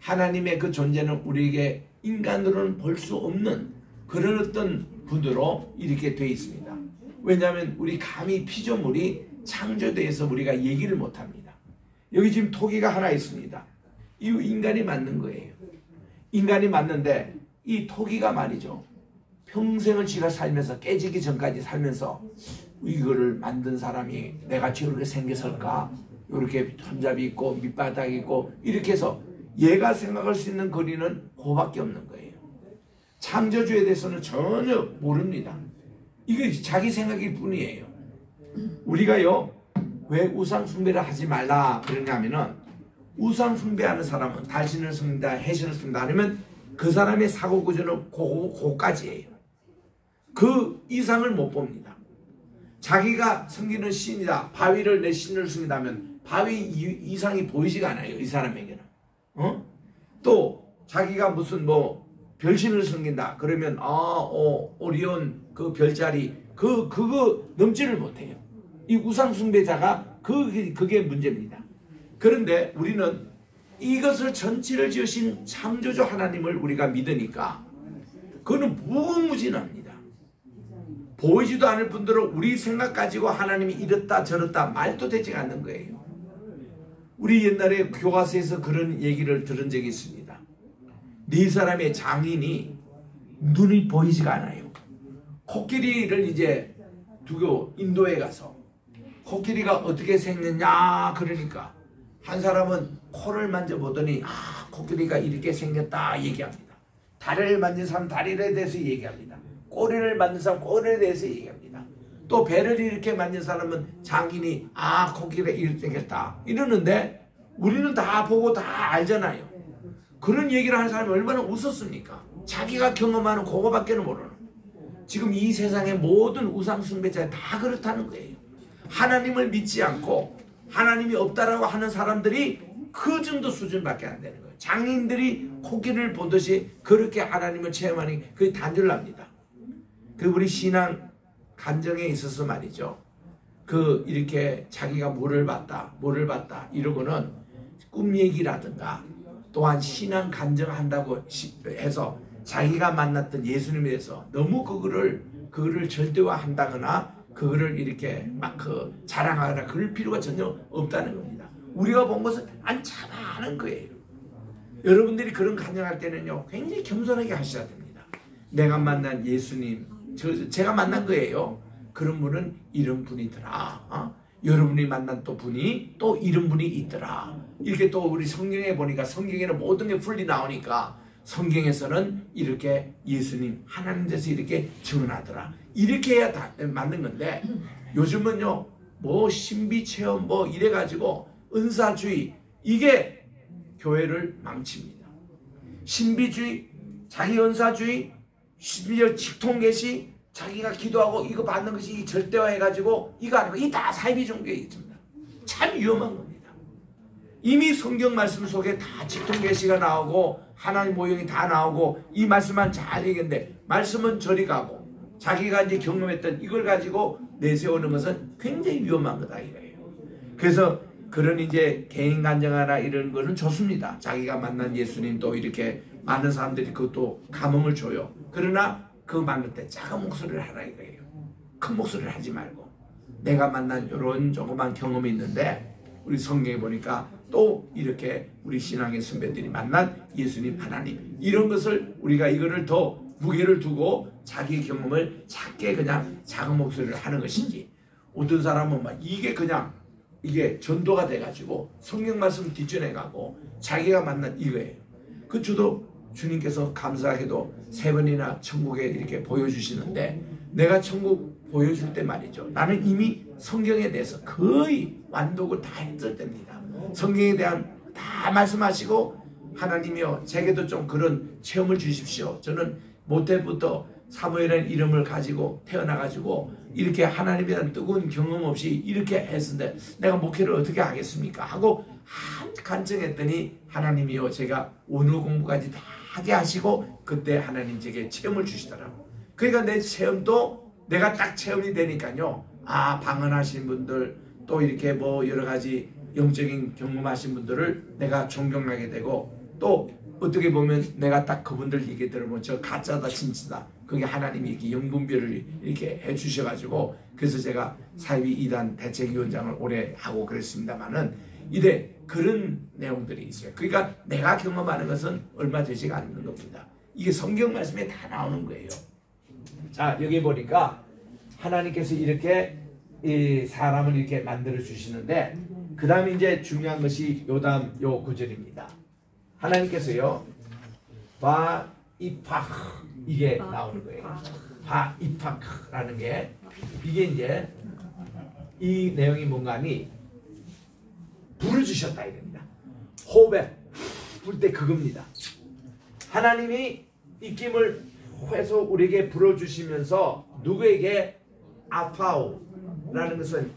하나님의 그 존재는 우리에게 인간으로는 볼 수 없는 그런 어떤 분으로 이렇게 되어 있습니다. 왜냐하면 우리 감히 피조물이 창조돼서 우리가 얘기를 못합니다. 여기 지금 토기가 하나 있습니다. 이 인간이 맞는 거예요. 인간이 맞는데 이 토기가 말이죠. 평생을 지가 살면서 깨지기 전까지 살면서 이거를 만든 사람이 내가 저렇게 생겼을까? 이렇게 손잡이 있고 밑바닥이 있고 이렇게 해서 얘가 생각할 수 있는 거리는 그밖에 없는 거예요. 창조주에 대해서는 전혀 모릅니다. 이게 자기 생각일 뿐이에요. 우리가요 왜 우상 숭배를 하지 말라 그러냐면은 우상 숭배하는 사람은 달신을 섬긴다 해신을 섬긴다 아니면 그 사람의 사고 구조는 그거까지예요. 그 이상을 못 봅니다. 자기가 섬기는 신이다 바위를 내 신을 섬긴다면 바위 이상이 보이지가 않아요. 이 사람에게는. 또 자기가 무슨 뭐 별신을 섬긴다 그러면 오리온 그 별자리 그거 넘지를 못해요. 이 우상 숭배자가 그게 문제입니다. 그런데 우리는 이것을 전체를 지으신 창조주 하나님을 우리가 믿으니까 그거는 무궁무진합니다. 보이지도 않을 뿐더러 우리 생각 가지고 하나님이 이렇다 저렇다 말도 되지 않는 거예요. 우리 옛날에 교과서에서 그런 얘기를 들은 적이 있습니다. 네 사람의 장인이 눈이 보이지가 않아요. 코끼리를 이제 두고 인도에 가서 코끼리가 어떻게 생겼냐 그러니까 한 사람은 코를 만져보더니 코끼리가 이렇게 생겼다 얘기합니다. 다리를 만진 사람 다리에 대해서 얘기합니다. 꼬리를 만진 사람 꼬리에 대해서 얘기합니다. 또 배를 이렇게 만진 사람은 장인이 코끼리가 이렇게 생겼다 이러는데 우리는 다 보고 다 알잖아요. 그런 얘기를 하는 사람이 얼마나 웃었습니까? 자기가 경험하는 그거밖에는 모르는. 지금 이 세상의 모든 우상 숭배자 다 그렇다는 거예요. 하나님을 믿지 않고 하나님이 없다라고 하는 사람들이 그 정도 수준밖에 안 되는 거예요. 장인들이 코끼리를 보듯이 그렇게 하나님을 체험하니 그게 단절납니다. 그 우리 신앙 간정에 있어서 말이죠. 그 이렇게 자기가 뭐를 봤다 이러고는 꿈 얘기라든가 또한 신앙 간정한다고 해서 자기가 만났던 예수님에 대해서 너무 그거를 절대화한다거나 그거를 이렇게 막 자랑하거나 그럴 필요가 전혀 없다는 겁니다. 우리가 본 것은 안참하는 거예요. 여러분들이 그런 간증할 때는요 굉장히 겸손하게 하셔야 됩니다. 내가 만난 예수님 제가 만난 거예요. 그런 분은 이런 분이더라. 여러분이 만난 또 분이 또 이런 분이 있더라. 이렇게 또 우리 성경에 보니까 성경에는 모든 게 풀리 나오니까 성경에서는 이렇게 예수님 하나님께서 이렇게 증언하더라. 이렇게 해야 다 맞는 건데 요즘은요 뭐 신비체험 뭐 이래가지고 은사주의 이게 교회를 망칩니다. 신비주의 자기 은사주의 심지어 직통계시 자기가 기도하고 이거 받는 것이 절대화해가지고 이거 아니고 이 다 사이비 종교에 있습니다. 참 위험한 겁니다. 이미 성경 말씀 속에 다 직통계시가 나오고 하나님 모형이 다 나오고 이 말씀만 잘 얘기했는데 말씀은 저리 가고 자기가 이제 경험했던 이걸 가지고 내세우는 것은 굉장히 위험한 거다 이거예요. 그래서 그런 이제 개인 간증하나 이런 거는 좋습니다. 자기가 만난 예수님 또 이렇게 많은 사람들이 그것도 감흥을 줘요. 그러나 그 만날 때 작은 목소리를 하라 이거예요. 큰 목소리를 하지 말고 내가 만난 이런 조그만 경험이 있는데 우리 성경에 보니까 또 이렇게 우리 신앙의 선배들이 만난 예수님 하나님 이런 것을 우리가 이거를 더 무게를 두고 자기 경험을 작게 그냥 작은 목소리를 하는 것인지 어떤 사람은 막 이게 그냥 이게 전도가 돼가지고 성경 말씀 뒷전해가고 자기가 만난 이거예요. 그 저도 주님께서 감사하게도 3번이나 천국에 이렇게 보여주시는데 내가 천국 보여줄 때 말이죠. 나는 이미 성경에 대해서 거의 완독을 다 했을 때입니다. 성경에 대한 다 말씀하시고 하나님이여 제게도 좀 그런 체험을 주십시오. 저는 모태부터 사무엘이라는 이름을 가지고 태어나가지고 이렇게 하나님에 대한 뜨거운 경험 없이 이렇게 했는데 내가 목회를 어떻게 하겠습니까? 하고 간증했더니 하나님이여 제가 오늘 공부까지 다 하게 하시고 그때 하나님 제게 체험을 주시더라고. 그러니까 내 체험도 내가 딱 체험이 되니까요. 아, 방언하신 분들 또 이렇게 뭐 여러 가지 영적인 경험하신 분들을 내가 존경하게 되고 또 어떻게 보면 내가 딱 그분들 얘기 들으면 저 가짜다 진짜다. 그게 하나님이 이렇게 영분별을 이렇게 해주셔가지고 그래서 제가 사이비 이단 대책위원장을 오래 하고 그랬습니다만은 이래 그런 내용들이 있어요. 그러니까 내가 경험하는 것은 얼마 되지가 않는 겁니다. 이게 성경 말씀에 다 나오는 거예요. 자, 여기 보니까 하나님께서 이렇게 이 사람을 이렇게 만들어 주시는데 그 다음에 이제 중요한 것이 요다음 요 구절입니다. 하나님께서요 바이팍 이게 나오는 거예요. 바이팍라는 게 이게 이제 이 내용이 뭔가 하니 불어주셨다 이겁니다. 호흡에 불 때 그겁니다. 하나님이 입김을 해서 우리에게 불어주시면서 누구에게 아파오라는 것은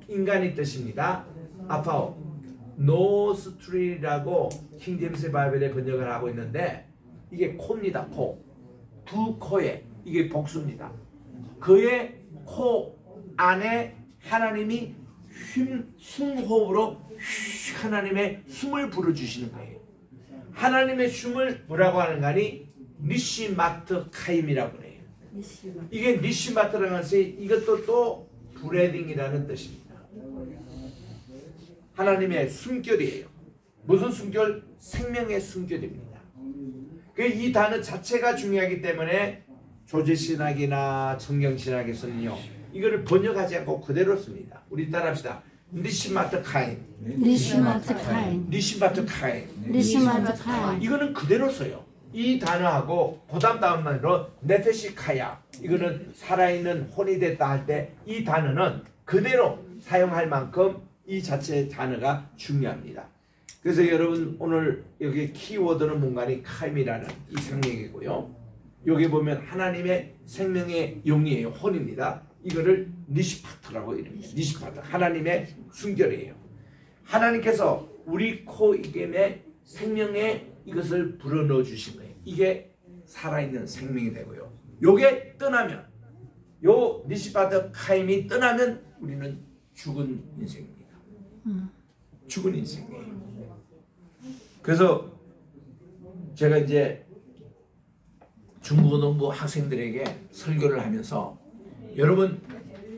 인간의 뜻입니다. 아파오 노스트리라고 킹제임스 바이블에 번역을 하고 있는데 이게 코입니다. 코. 두 코에 이게 복수입니다. 그의 코 안에 하나님이 숨호흡으로 하나님의 숨을 불어주시는 거예요. 하나님의 숨을 뭐라고 하는가 하니 니시마트 카임이라고 해요. 이게 니시마트라는 것이 이것도 또 브레딩이라는 뜻입니다. 하나님의 숨결이에요. 무슨 숨결? 생명의 숨결입니다. 이 단어 자체가 중요하기 때문에 조제신학이나 청경신학에서는요 이거를 번역하지 않고 그대로 씁니다. 우리 따라합시다. 니시마트 카인. 니시마트 카인. 니시마트 카인. 니시마트 카인. 이거는 그대로 써요. 이 단어하고 그다음 단어로 네페시카야. 이거는 살아있는 혼이 됐다 할 때 이 단어는 그대로 사용할 만큼 이 자체 단어가 중요합니다. 그래서 여러분 오늘 여기 키워드는 뭔가니 카임이라는 이 생명이고요. 여기 보면 하나님의 생명의 용이에요. 혼입니다. 이거를 니시파트라고 이릅니다. 니시파트. 하나님의 순결이에요. 하나님께서 우리 코입에 생명의 이것을 불어넣어 주신 거예요. 이게 살아있는 생명이 되고요. 요게 떠나면 요 니시파트 카임이 떠나면 우리는 죽은 인생입니다. 죽은 인생이에요. 그래서 제가 이제 중고등부 학생들에게 설교를 하면서 여러분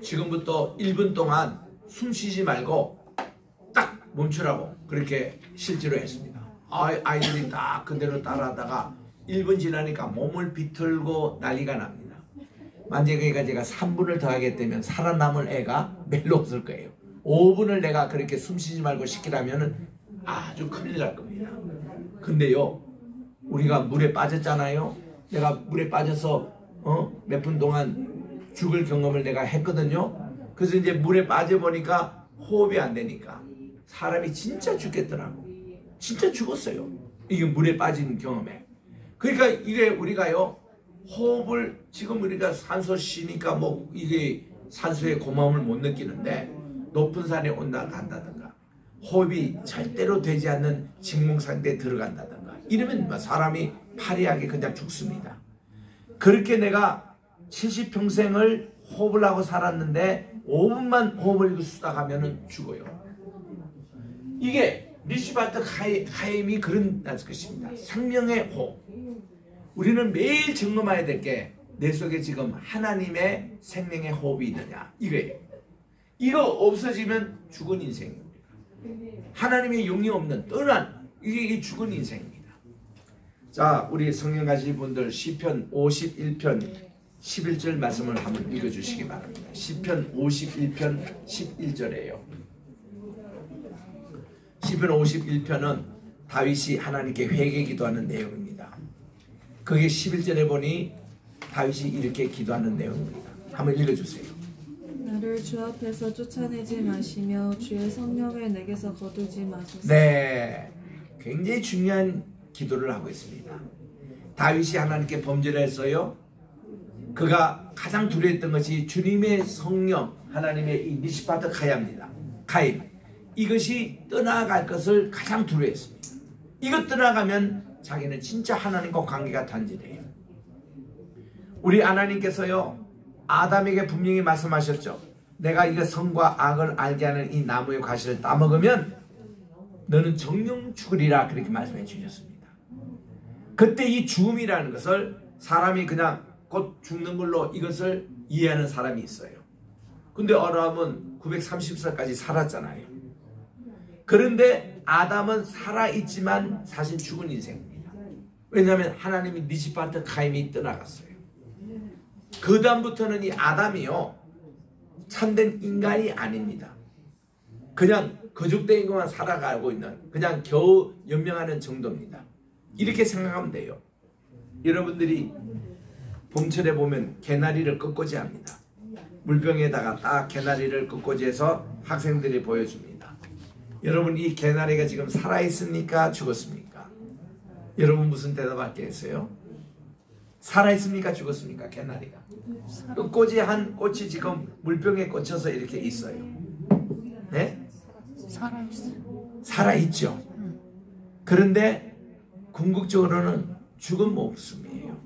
지금부터 1분 동안 숨 쉬지 말고 딱 멈추라고 그렇게 실제로 했습니다. 아이들이 딱 그대로 따라하다가 1분 지나니까 몸을 비틀고 난리가 납니다. 만약에 제가 3분을 더 하게 되면 살아남을 애가 별로 없을 거예요. 5분을 내가 그렇게 숨 쉬지 말고 시키라면 아주 큰일 날 겁니다. 근데요 우리가 물에 빠졌잖아요. 내가 물에 빠져서 몇 분 동안 죽을 경험을 내가 했거든요. 그래서 이제 물에 빠져보니까 호흡이 안 되니까 사람이 진짜 죽겠더라고. 진짜 죽었어요. 이게 물에 빠진 경험에. 그러니까 이게 우리가요 호흡을 지금 우리가 산소 쉬니까 뭐 이게 산소의 고마움을 못 느끼는데 높은 산에 온다간다든가 호흡이 절대로 되지 않는 직몽 상태에 들어간다든가 이러면 사람이 파리하게 그냥 죽습니다. 그렇게 내가 70평생을 호흡을 하고 살았는데 5분만 호흡을 쓰다 가면은 죽어요. 이게 니시바트 카임이 그런 것입니다. 생명의 호흡. 우리는 매일 점검해야 될 게 내 속에 지금 하나님의 생명의 호흡이 있느냐 이거예요. 이거 없어지면 죽은 인생입니다. 하나님의 용이 없는 떠난 이게 죽은 인생입니다. 자, 우리 성경 가실 분들 시편 51편 11절 말씀을 한번 읽어주시기 바랍니다. 시편 51편 11절이에요. 시편 51편은 다윗이 하나님께 회개 기도하는 내용입니다. 그게 11절에 보니 다윗이 이렇게 기도하는 내용입니다. 한번 읽어주세요. 나를 주 앞에서 쫓아내지 마시며 주의 성령을 내게서 거두지 마소서. 네, 굉장히 중요한 기도를 하고 있습니다. 다윗이 하나님께 범죄를 했어요. 그가 가장 두려웠던 것이 주님의 성령, 하나님의 이 미시파트 카야입니다. 카임, 이것이 떠나갈 것을 가장 두려워했습니다. 이것 떠나가면 자기는 진짜 하나님과 관계가 단절해요. 우리 하나님께서요, 아담에게 분명히 말씀하셨죠. 내가 이거 선과 악을 알게 하는 이 나무의 과실을 따먹으면 너는 정령 죽으리라, 그렇게 말씀해 주셨습니다. 그때 이 죽음이라는 것을 사람이 그냥 곧 죽는 걸로 이것을 이해하는 사람이 있어요. 근데 아담은 930살까지 살았잖아요. 그런데 아담은 살아있지만 사실 죽은 인생입니다. 왜냐하면 하나님이 미시파트 카임이 떠나갔어요. 그 다음부터는 이 아담이요, 참된 인간이 아닙니다. 그냥 거죽된 것만 살아가고 있는, 그냥 겨우 연명하는 정도입니다. 이렇게 생각하면 돼요. 여러분들이 봄철에 보면 개나리를 꺾고지 합니다. 물병에다가 딱 개나리를 꺾고지 해서 학생들이 보여줍니다. 여러분, 이 개나리가 지금 살아있습니까? 죽었습니까? 여러분 무슨 대답할게요? 살아있습니까? 죽었습니까? 개나리가. 꺾고지 한 꽃이 지금 물병에 꽂혀서 이렇게 있어요. 네? 살아있어요. 살아있죠. 그런데 궁극적으로는 죽은 목숨이에요.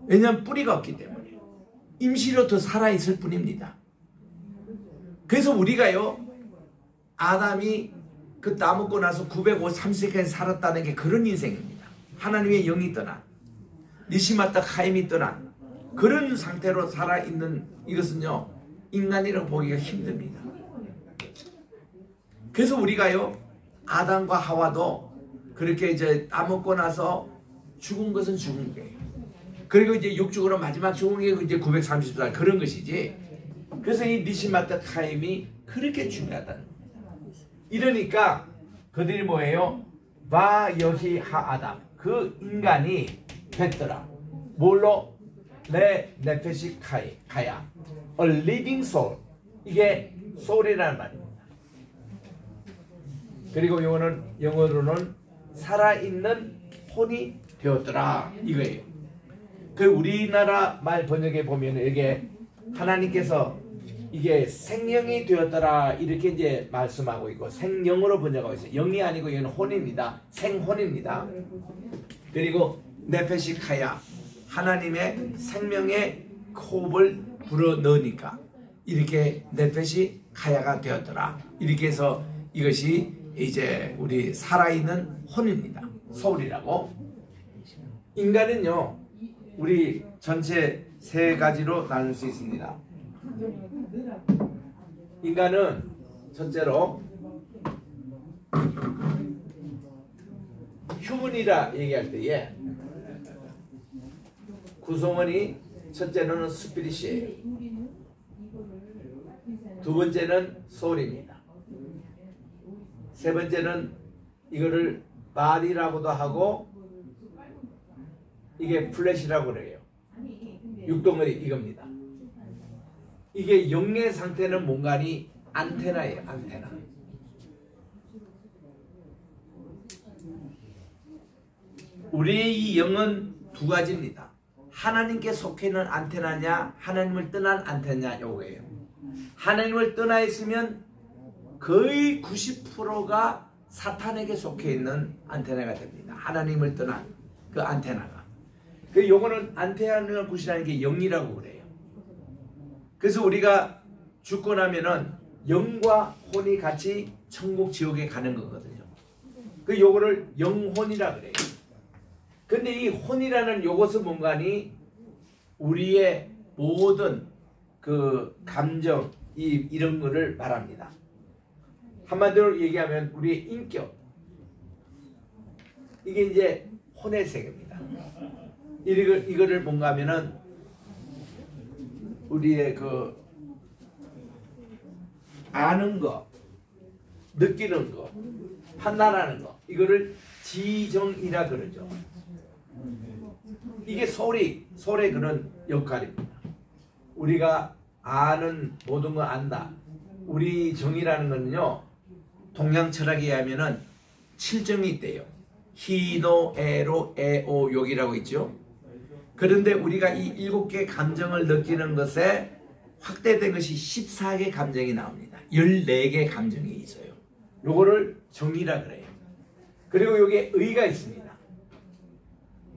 왜냐하면 뿌리가 없기 때문에. 임시로 더 살아있을 뿐입니다. 그래서 우리가요, 아담이 그 따먹고 나서 930세까지 살았다는 게 그런 인생입니다. 하나님의 영이 떠난, 니시마타 카임이 떠난 그런 상태로 살아있는 이것은요, 인간이라고 보기가 힘듭니다. 그래서 우리가요, 아담과 하와도 그렇게 이제 따먹고 나서 죽은 것은 죽은 거예요. 그리고 이제 육죽으로 마지막 죽은 게 이제 930살 그런 것이지. 그래서 이 니시마타 카임이 그렇게 중요하다는 겁니다. 이러니까 그들이 뭐예요? 바 여히 하 아담, 그 인간이 됐더라. 뭘로? 레 네페시 카야, a living soul. 이게 soul이라는 말입니다. 그리고 이거는 영어로는 살아있는 혼이 되었더라, 이거예요. 그 우리나라 말 번역에 보면 이게 하나님께서 이게 생명이 되었더라, 이렇게 이제 말씀하고 있고, 생명으로 번역하고 있어요. 영이 아니고 이건 혼입니다. 생혼입니다. 그리고 네페시 카야, 하나님의 생명의 호흡을 불어 넣으니까 이렇게 네페시 카야가 되었더라, 이렇게 해서 이것이 이제 우리 살아있는 혼입니다. 소울이라고. 인간은요, 우리 전체 세 가지로 나눌 수 있습니다. 인간은 첫째로 휴먼이라 얘기할 때에 구성원이 첫째는 스피릿이에요. 두 번째는 소울입니다. 세 번째는 이거를 바디라고도 하고 이게 플래시라고 그래요. 육덩어리 이겁니다. 이게 영의 상태는 뭔가니 안테나예요. 안테나. 우리의 이 영은 두 가지입니다. 하나님께 속해 있는 안테나냐, 하나님을 떠난 안테나냐, 요거예요. 하나님을 떠나 있으면 거의 90%가 사탄에게 속해 있는 안테나가 됩니다. 하나님을 떠난 그 안테나가. 그 요거는 안테나를 구실하는 게 영이라고 그래요. 그래서 우리가 죽고 나면은 영과 혼이 같이 천국 지옥에 가는 거거든요. 그 요거를 영혼이라 그래요. 근데 이 혼이라는 요것은 뭔가니 우리의 모든 그 감정 이런 거를 말합니다. 한마디로 얘기하면 우리의 인격, 이게 이제 혼의 세계입니다. 이거를 뭔가 하면은 우리의 그 아는 거, 느끼는 거, 판단하는 거, 이거를 지정이라 그러죠. 이게 소울의 그런 역할입니다. 우리가 아는 모든 거 안다. 우리 정의라는 거는요, 동양 철학에 의하면은 7점이 있대요. 희노, 애로, 애오, 욕이라고 있죠. 그런데 우리가 이 7개 감정을 느끼는 것에 확대된 것이 14개 감정이 나옵니다. 14개 감정이 있어요. 요거를 정의라 그래요. 그리고 여기에 의가 있습니다.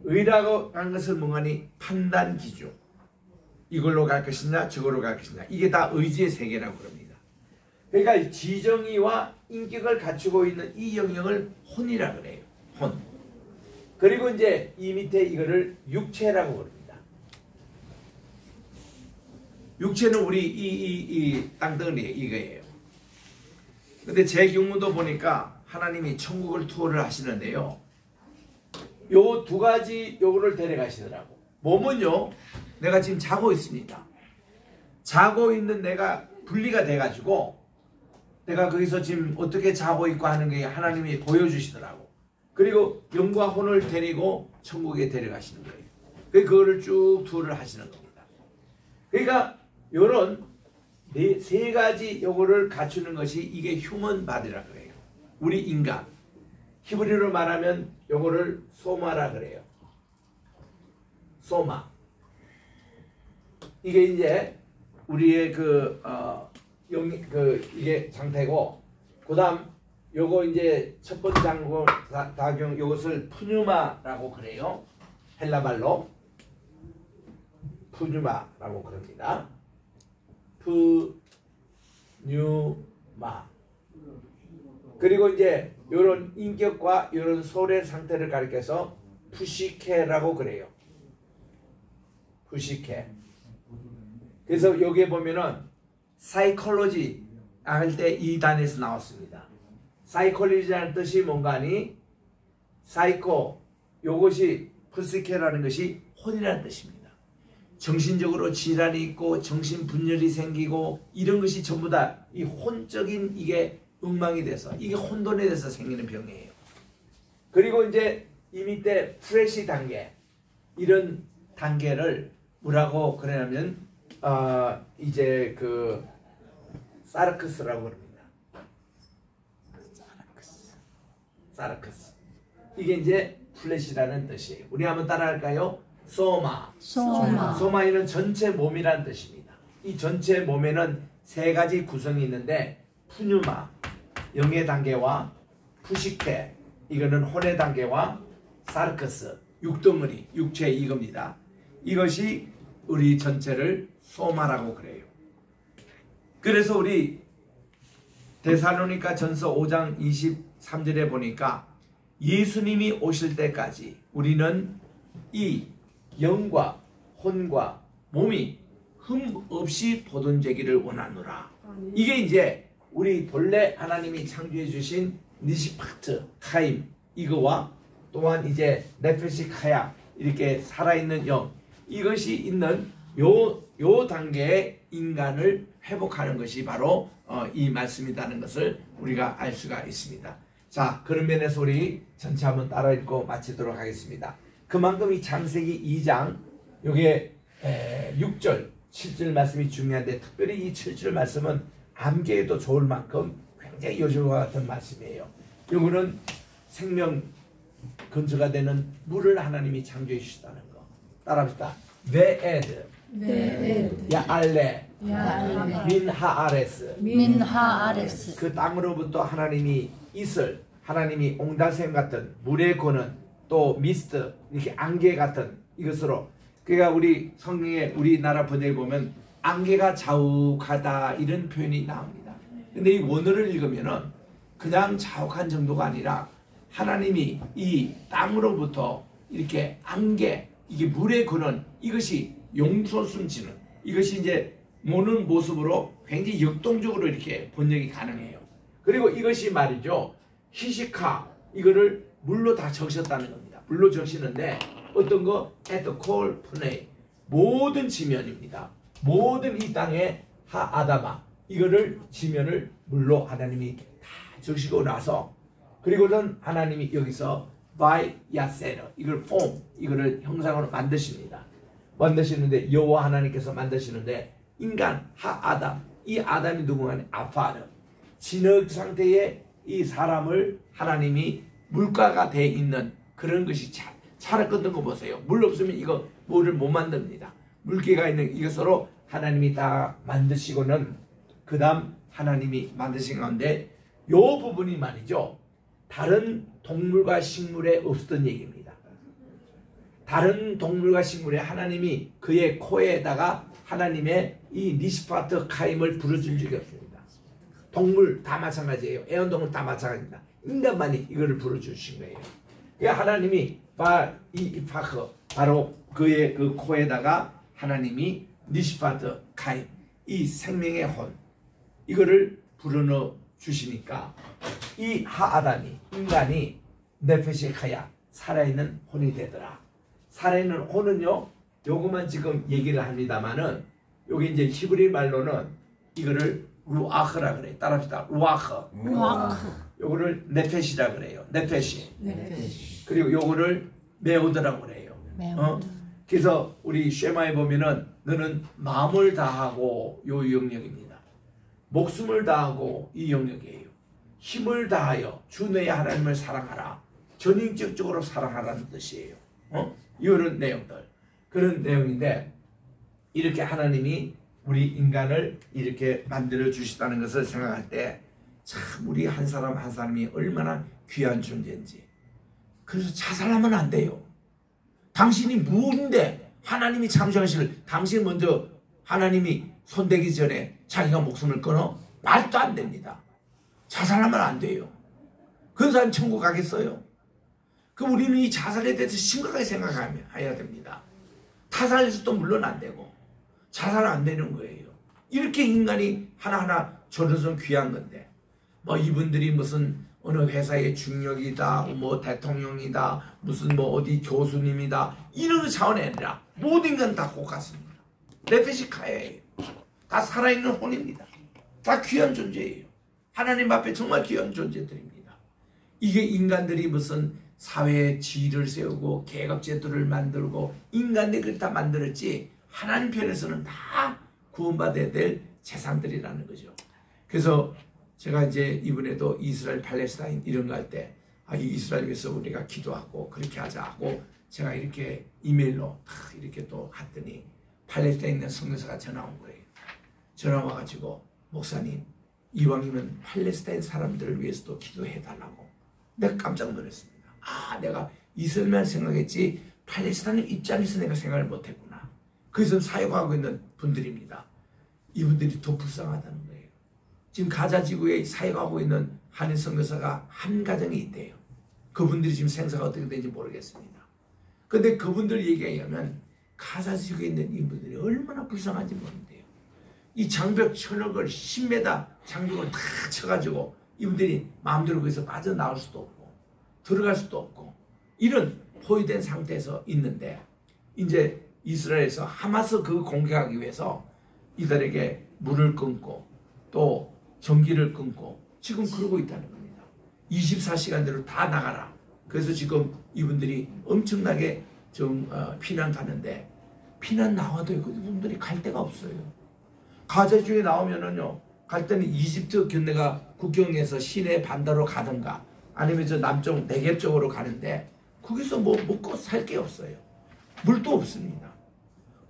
의라고 한 것은 뭔가니 판단 기준. 이걸로 갈 것이냐 저걸로 갈 것이냐. 이게 다 의지의 세계라고 그럽니다. 그러니까 지정의와 인격을 갖추고 있는 이 영역을 혼이라 그래요. 혼. 그리고 이제 이 밑에 이거를 육체라고 그럽니다. 육체는 우리 이 땅덩어리 이거예요. 근데 제 경우도 보니까 하나님이 천국을 투어를 하시는데요. 요 두 가지 요거를 데려가시더라고. 몸은요, 내가 지금 자고 있습니다. 자고 있는 내가 분리가 돼가지고 내가 거기서 지금 어떻게 자고 있고 하는 게 하나님이 보여주시더라고. 그리고 영과 혼을 데리고 천국에 데려가시는 거예요. 그거를 쭉 투어를 하시는 겁니다. 그러니까 요런 세 가지 요거를 갖추는 것이 이게 휴먼 바디라 그래요. 우리 인간. 히브리어로 말하면 요거를 소마라 그래요. 소마. 이게 이제 우리의 이게 상태고, 그 다음 요거 이제 첫 번째 작용 요것을 푸뉴마라고 그래요. 헬라말로 푸뉴마라고 그럽니다. 푸뉴마. 그리고 이제 요런 인격과 요런 소의 상태를 가리켜서 푸시케라고 그래요. 푸시케. 그래서 여기에 보면은 사이콜로지 할 때 이 단에서 나왔습니다. 사이콜로지라는 뜻이 뭔가니, 사이코, 요것이 푸시케라는 것이 혼이라는 뜻입니다. 정신적으로 질환이 있고 정신분열이 생기고 이런 것이 전부 다 이 혼적인 이게 엉망이 돼서 이게 혼돈에 대해서 생기는 병이에요. 그리고 이제 이 밑에 프레시 단계, 이런 단계를 뭐라고 그러냐면 이제 그 사르크스라고 합니다. 사르크스. 이게 이제 플래시라는 뜻이에요. 우리 한번 따라할까요? 소마. 소마이는 전체 몸이라는 뜻입니다. 이 전체 몸에는 세 가지 구성이 있는데, 푸뉴마, 영의 단계와 푸시케, 이거는 혼의 단계와 사르크스, 육덩어리, 육체 이겁니다. 이것이 우리 전체를 소마라고 그래요. 그래서 우리 데살로니가 전서 5장 23절에 보니까 예수님이 오실 때까지 우리는 이 영과 혼과 몸이 흠 없이 보존되기를 원하노라. 이게 이제 우리 본래 하나님이 창조해 주신 니시파트 카임, 이거와 또한 이제 네페시 카야, 이렇게 살아있는 영, 이것이 있는 요 단계의 인간을 회복하는 것이 바로 이 말씀이라는 것을 우리가 알 수가 있습니다. 자, 그런 면에서 우리 전체 한번 따라 읽고 마치도록 하겠습니다. 그만큼 이 창세기 2장 요게 6절 7절 말씀이 중요한데, 특별히 이 7절 말씀은 암기해도 좋을 만큼 굉장히 요즘과 같은 말씀이에요. 요거는 생명 근처가 되는 물을 하나님이 창조해 주시다는 거. 따라합시다. 베에드, 야알레, 민하아레스. 그 땅으로부터 하나님이 이슬, 하나님이 옹달샘 같은 물의 고는, 또 미스트, 이렇게 안개 같은 이것으로. 그러니까 우리 성경에 우리나라 번역에 보면 안개가 자욱하다 이런 표현이 나옵니다. 근데 이 원어를 읽으면은 그냥 자욱한 정도가 아니라 하나님이 이 땅으로부터 이렇게 안개, 이게 물에 거는 이것이 용솟음치는, 이것이 이제 모는 모습으로 굉장히 역동적으로 이렇게 번역이 가능해요. 그리고 이것이 말이죠, 히시카, 이거를 물로 다 적셨다는 겁니다. 물로 적시는데 어떤 거? 에토콜 푸네, 모든 지면입니다. 모든 이 땅의 하아다마, 이거를 지면을 물로 하나님이 다 적시고 나서, 그리고는 하나님이 여기서 바이 야세르, 이걸 폼, 이거를 형상으로 만드십니다. 만드시는데 여호와 하나님께서 만드시는데 인간 하아담, 이 아담이 누구냐? 아파르. 진흙 상태의 이 사람을 하나님이 물가가 돼 있는 그런 것이 차를 끊는 거 보세요. 물 없으면 이거 물을 못 만듭니다. 물기가 있는 이것으로 하나님이 다 만드시고는 그 다음 하나님이 만드신 가운데 요 부분이 말이죠. 다른 동물과 식물에 없었던 얘기입니다. 다른 동물과 식물에 하나님이 그의 코에다가 하나님의 이 니시파트 카임을 불어준 적이 없습니다. 동물 다 마찬가지예요. 애완동물 다 마찬가지입니다. 인간만이 이거를 불어주신 거예요. 그러니까 하나님이 이파크 바로 그의 그 코에다가 하나님이 니시파트 카임 이 생명의 혼 이거를 불어넣어 주시니까 이 하아담이 인간이 네페시 카야 살아있는 혼이 되더라. 살아있는 혼은요 요것만 지금 얘기를 합니다만은 여기 이제 히브리 말로는 이거를 루아흐라 그래. 따라합시다. 루아흐. 요거를 네페시라 그래요. 네페시. 그리고 요거를 메오드라고 그래요. 그래서 우리 쉐마에 보면은 너는 마음을 다하고 요 영역입니다. 목숨을 다하고 이 영역이에요. 힘을 다하여 주 너의 하나님을 사랑하라. 전인격적으로 사랑하라는 뜻이에요. 이런 내용들. 그런 내용인데 이렇게 하나님이 우리 인간을 이렇게 만들어 주시다는 것을 생각할 때 참 우리 한 사람 한 사람이 얼마나 귀한 존재인지. 그래서 자살하면 안 돼요. 당신이 무엇인데 하나님이 창조하실 당신 먼저 하나님이 손대기 전에 자기가 목숨을 끊어? 말도 안 됩니다. 자살하면 안 돼요. 그런 사람 천국 가겠어요? 그럼 우리는 이 자살에 대해서 심각하게 생각해야 됩니다. 타살에서도 물론 안 되고 자살은 안 되는 거예요. 이렇게 인간이 하나하나 저로서 귀한 건데 뭐 이분들이 무슨 어느 회사의 중력이다 뭐 대통령이다 무슨 뭐 어디 교수님이다 이런 차원이 아니라 모든 건 다 똑같습니다. 레페시카예요. 다 살아있는 혼입니다. 다 귀한 존재예요. 하나님 앞에 정말 귀한 존재들입니다. 이게 인간들이 무슨 사회의 지위를 세우고 계급제도를 만들고 인간들이 그걸 다 만들었지 하나님 편에서는 다 구원받아야 될 재산들이라는 거죠. 그래서 제가 이제 이번에도 이스라엘 팔레스타인 이런 거 할 때 이 이스라엘 위해서 우리가 기도하고 그렇게 하자 하고 제가 이렇게 이메일로 이렇게 또 했더니 팔레스타인에 있는 선교사가 전화 온 거예요. 전화 와가지고 목사님 이왕이면 팔레스타인 사람들을 위해서도 기도해달라고. 내가 깜짝 놀랐습니다. 내가 이스라엘만 생각했지 팔레스타인 입장에서 내가 생각을 못했구나. 그래서 사역하고 있는 분들입니다. 이분들이 더 불쌍하다는 거예요. 지금 가자 지구에 사역하고 있는 한인 선교사가 한 가정이 있대요. 그분들이 지금 생사가 어떻게 되는지 모르겠습니다. 근데 그분들 얘기하면 가자 지구에 있는 이분들이 얼마나 불쌍한지 모른대요. 이 장벽 철벽을 10m 장벽을 다 쳐가지고 이분들이 마음대로 거기서 빠져나올 수도 없고 들어갈 수도 없고 이런 포위된 상태에서 있는데 이제 이스라엘에서 하마스 그 공격하기 위해서 이들에게 물을 끊고 또 전기를 끊고 지금 그러고 있다는 겁니다. 24시간대로 다 나가라. 그래서 지금 이분들이 엄청나게 좀 피난 가는데 피난 나와도 이분들이 갈 데가 없어요. 가자 중에 나오면은요 갈 때는 이집트 견내가 국경에서 시내 반대로 가든가 아니면 저 남쪽 네겝 쪽으로 가는데 거기서 뭐 먹고 살 게 없어요. 물도 없습니다.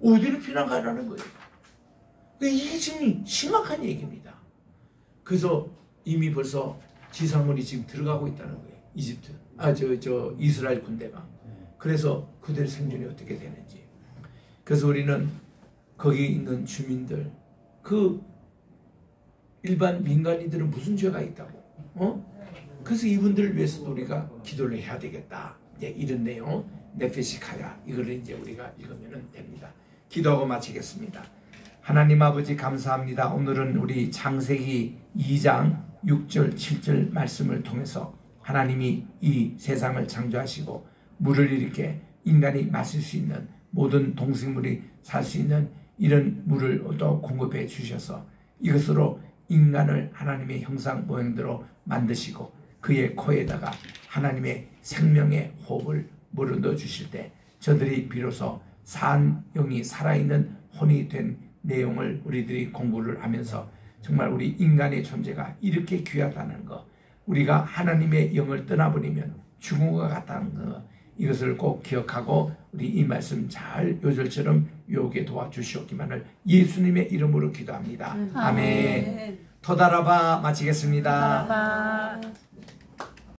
어디로 피난 가라는 거예요. 이게 지금 심각한 얘기입니다. 그래서 이미 벌써 지상군이 지금 들어가고 있다는 거예요. 이집트, 이스라엘 군대가. 그래서 그들의 생존이 어떻게 되는지. 그래서 우리는 거기 있는 주민들, 그 일반 민간인들은 무슨 죄가 있다고? 그래서 이분들을 위해서도 우리가 기도를 해야 되겠다. 이런 내용, 네페시카야. 이거를 이제 우리가 읽으면 됩니다. 기도하고 마치겠습니다. 하나님 아버지 감사합니다. 오늘은 우리 창세기 2장 6절 7절 말씀을 통해서 하나님이 이 세상을 창조하시고 물을 이렇게 인간이 마실 수 있는 모든 동식물이 살 수 있는 이런 물을 또 공급해 주셔서 이것으로 인간을 하나님의 형상 모형대로 만드시고 그의 코에다가 하나님의 생명의 호흡을 물어넣어 주실 때 저들이 비로소 산 영이 살아있는 혼이 된 내용을 우리들이 공부를 하면서 정말 우리 인간의 존재가 이렇게 귀하다는 것, 우리가 하나님의 영을 떠나버리면 죽은 것 같다는 것, 이것을 꼭 기억하고 우리 이 말씀 잘 요절처럼 요게 도와주시옵기만을 예수님의 이름으로 기도합니다. 아멘. 토다라바 마치겠습니다. 아.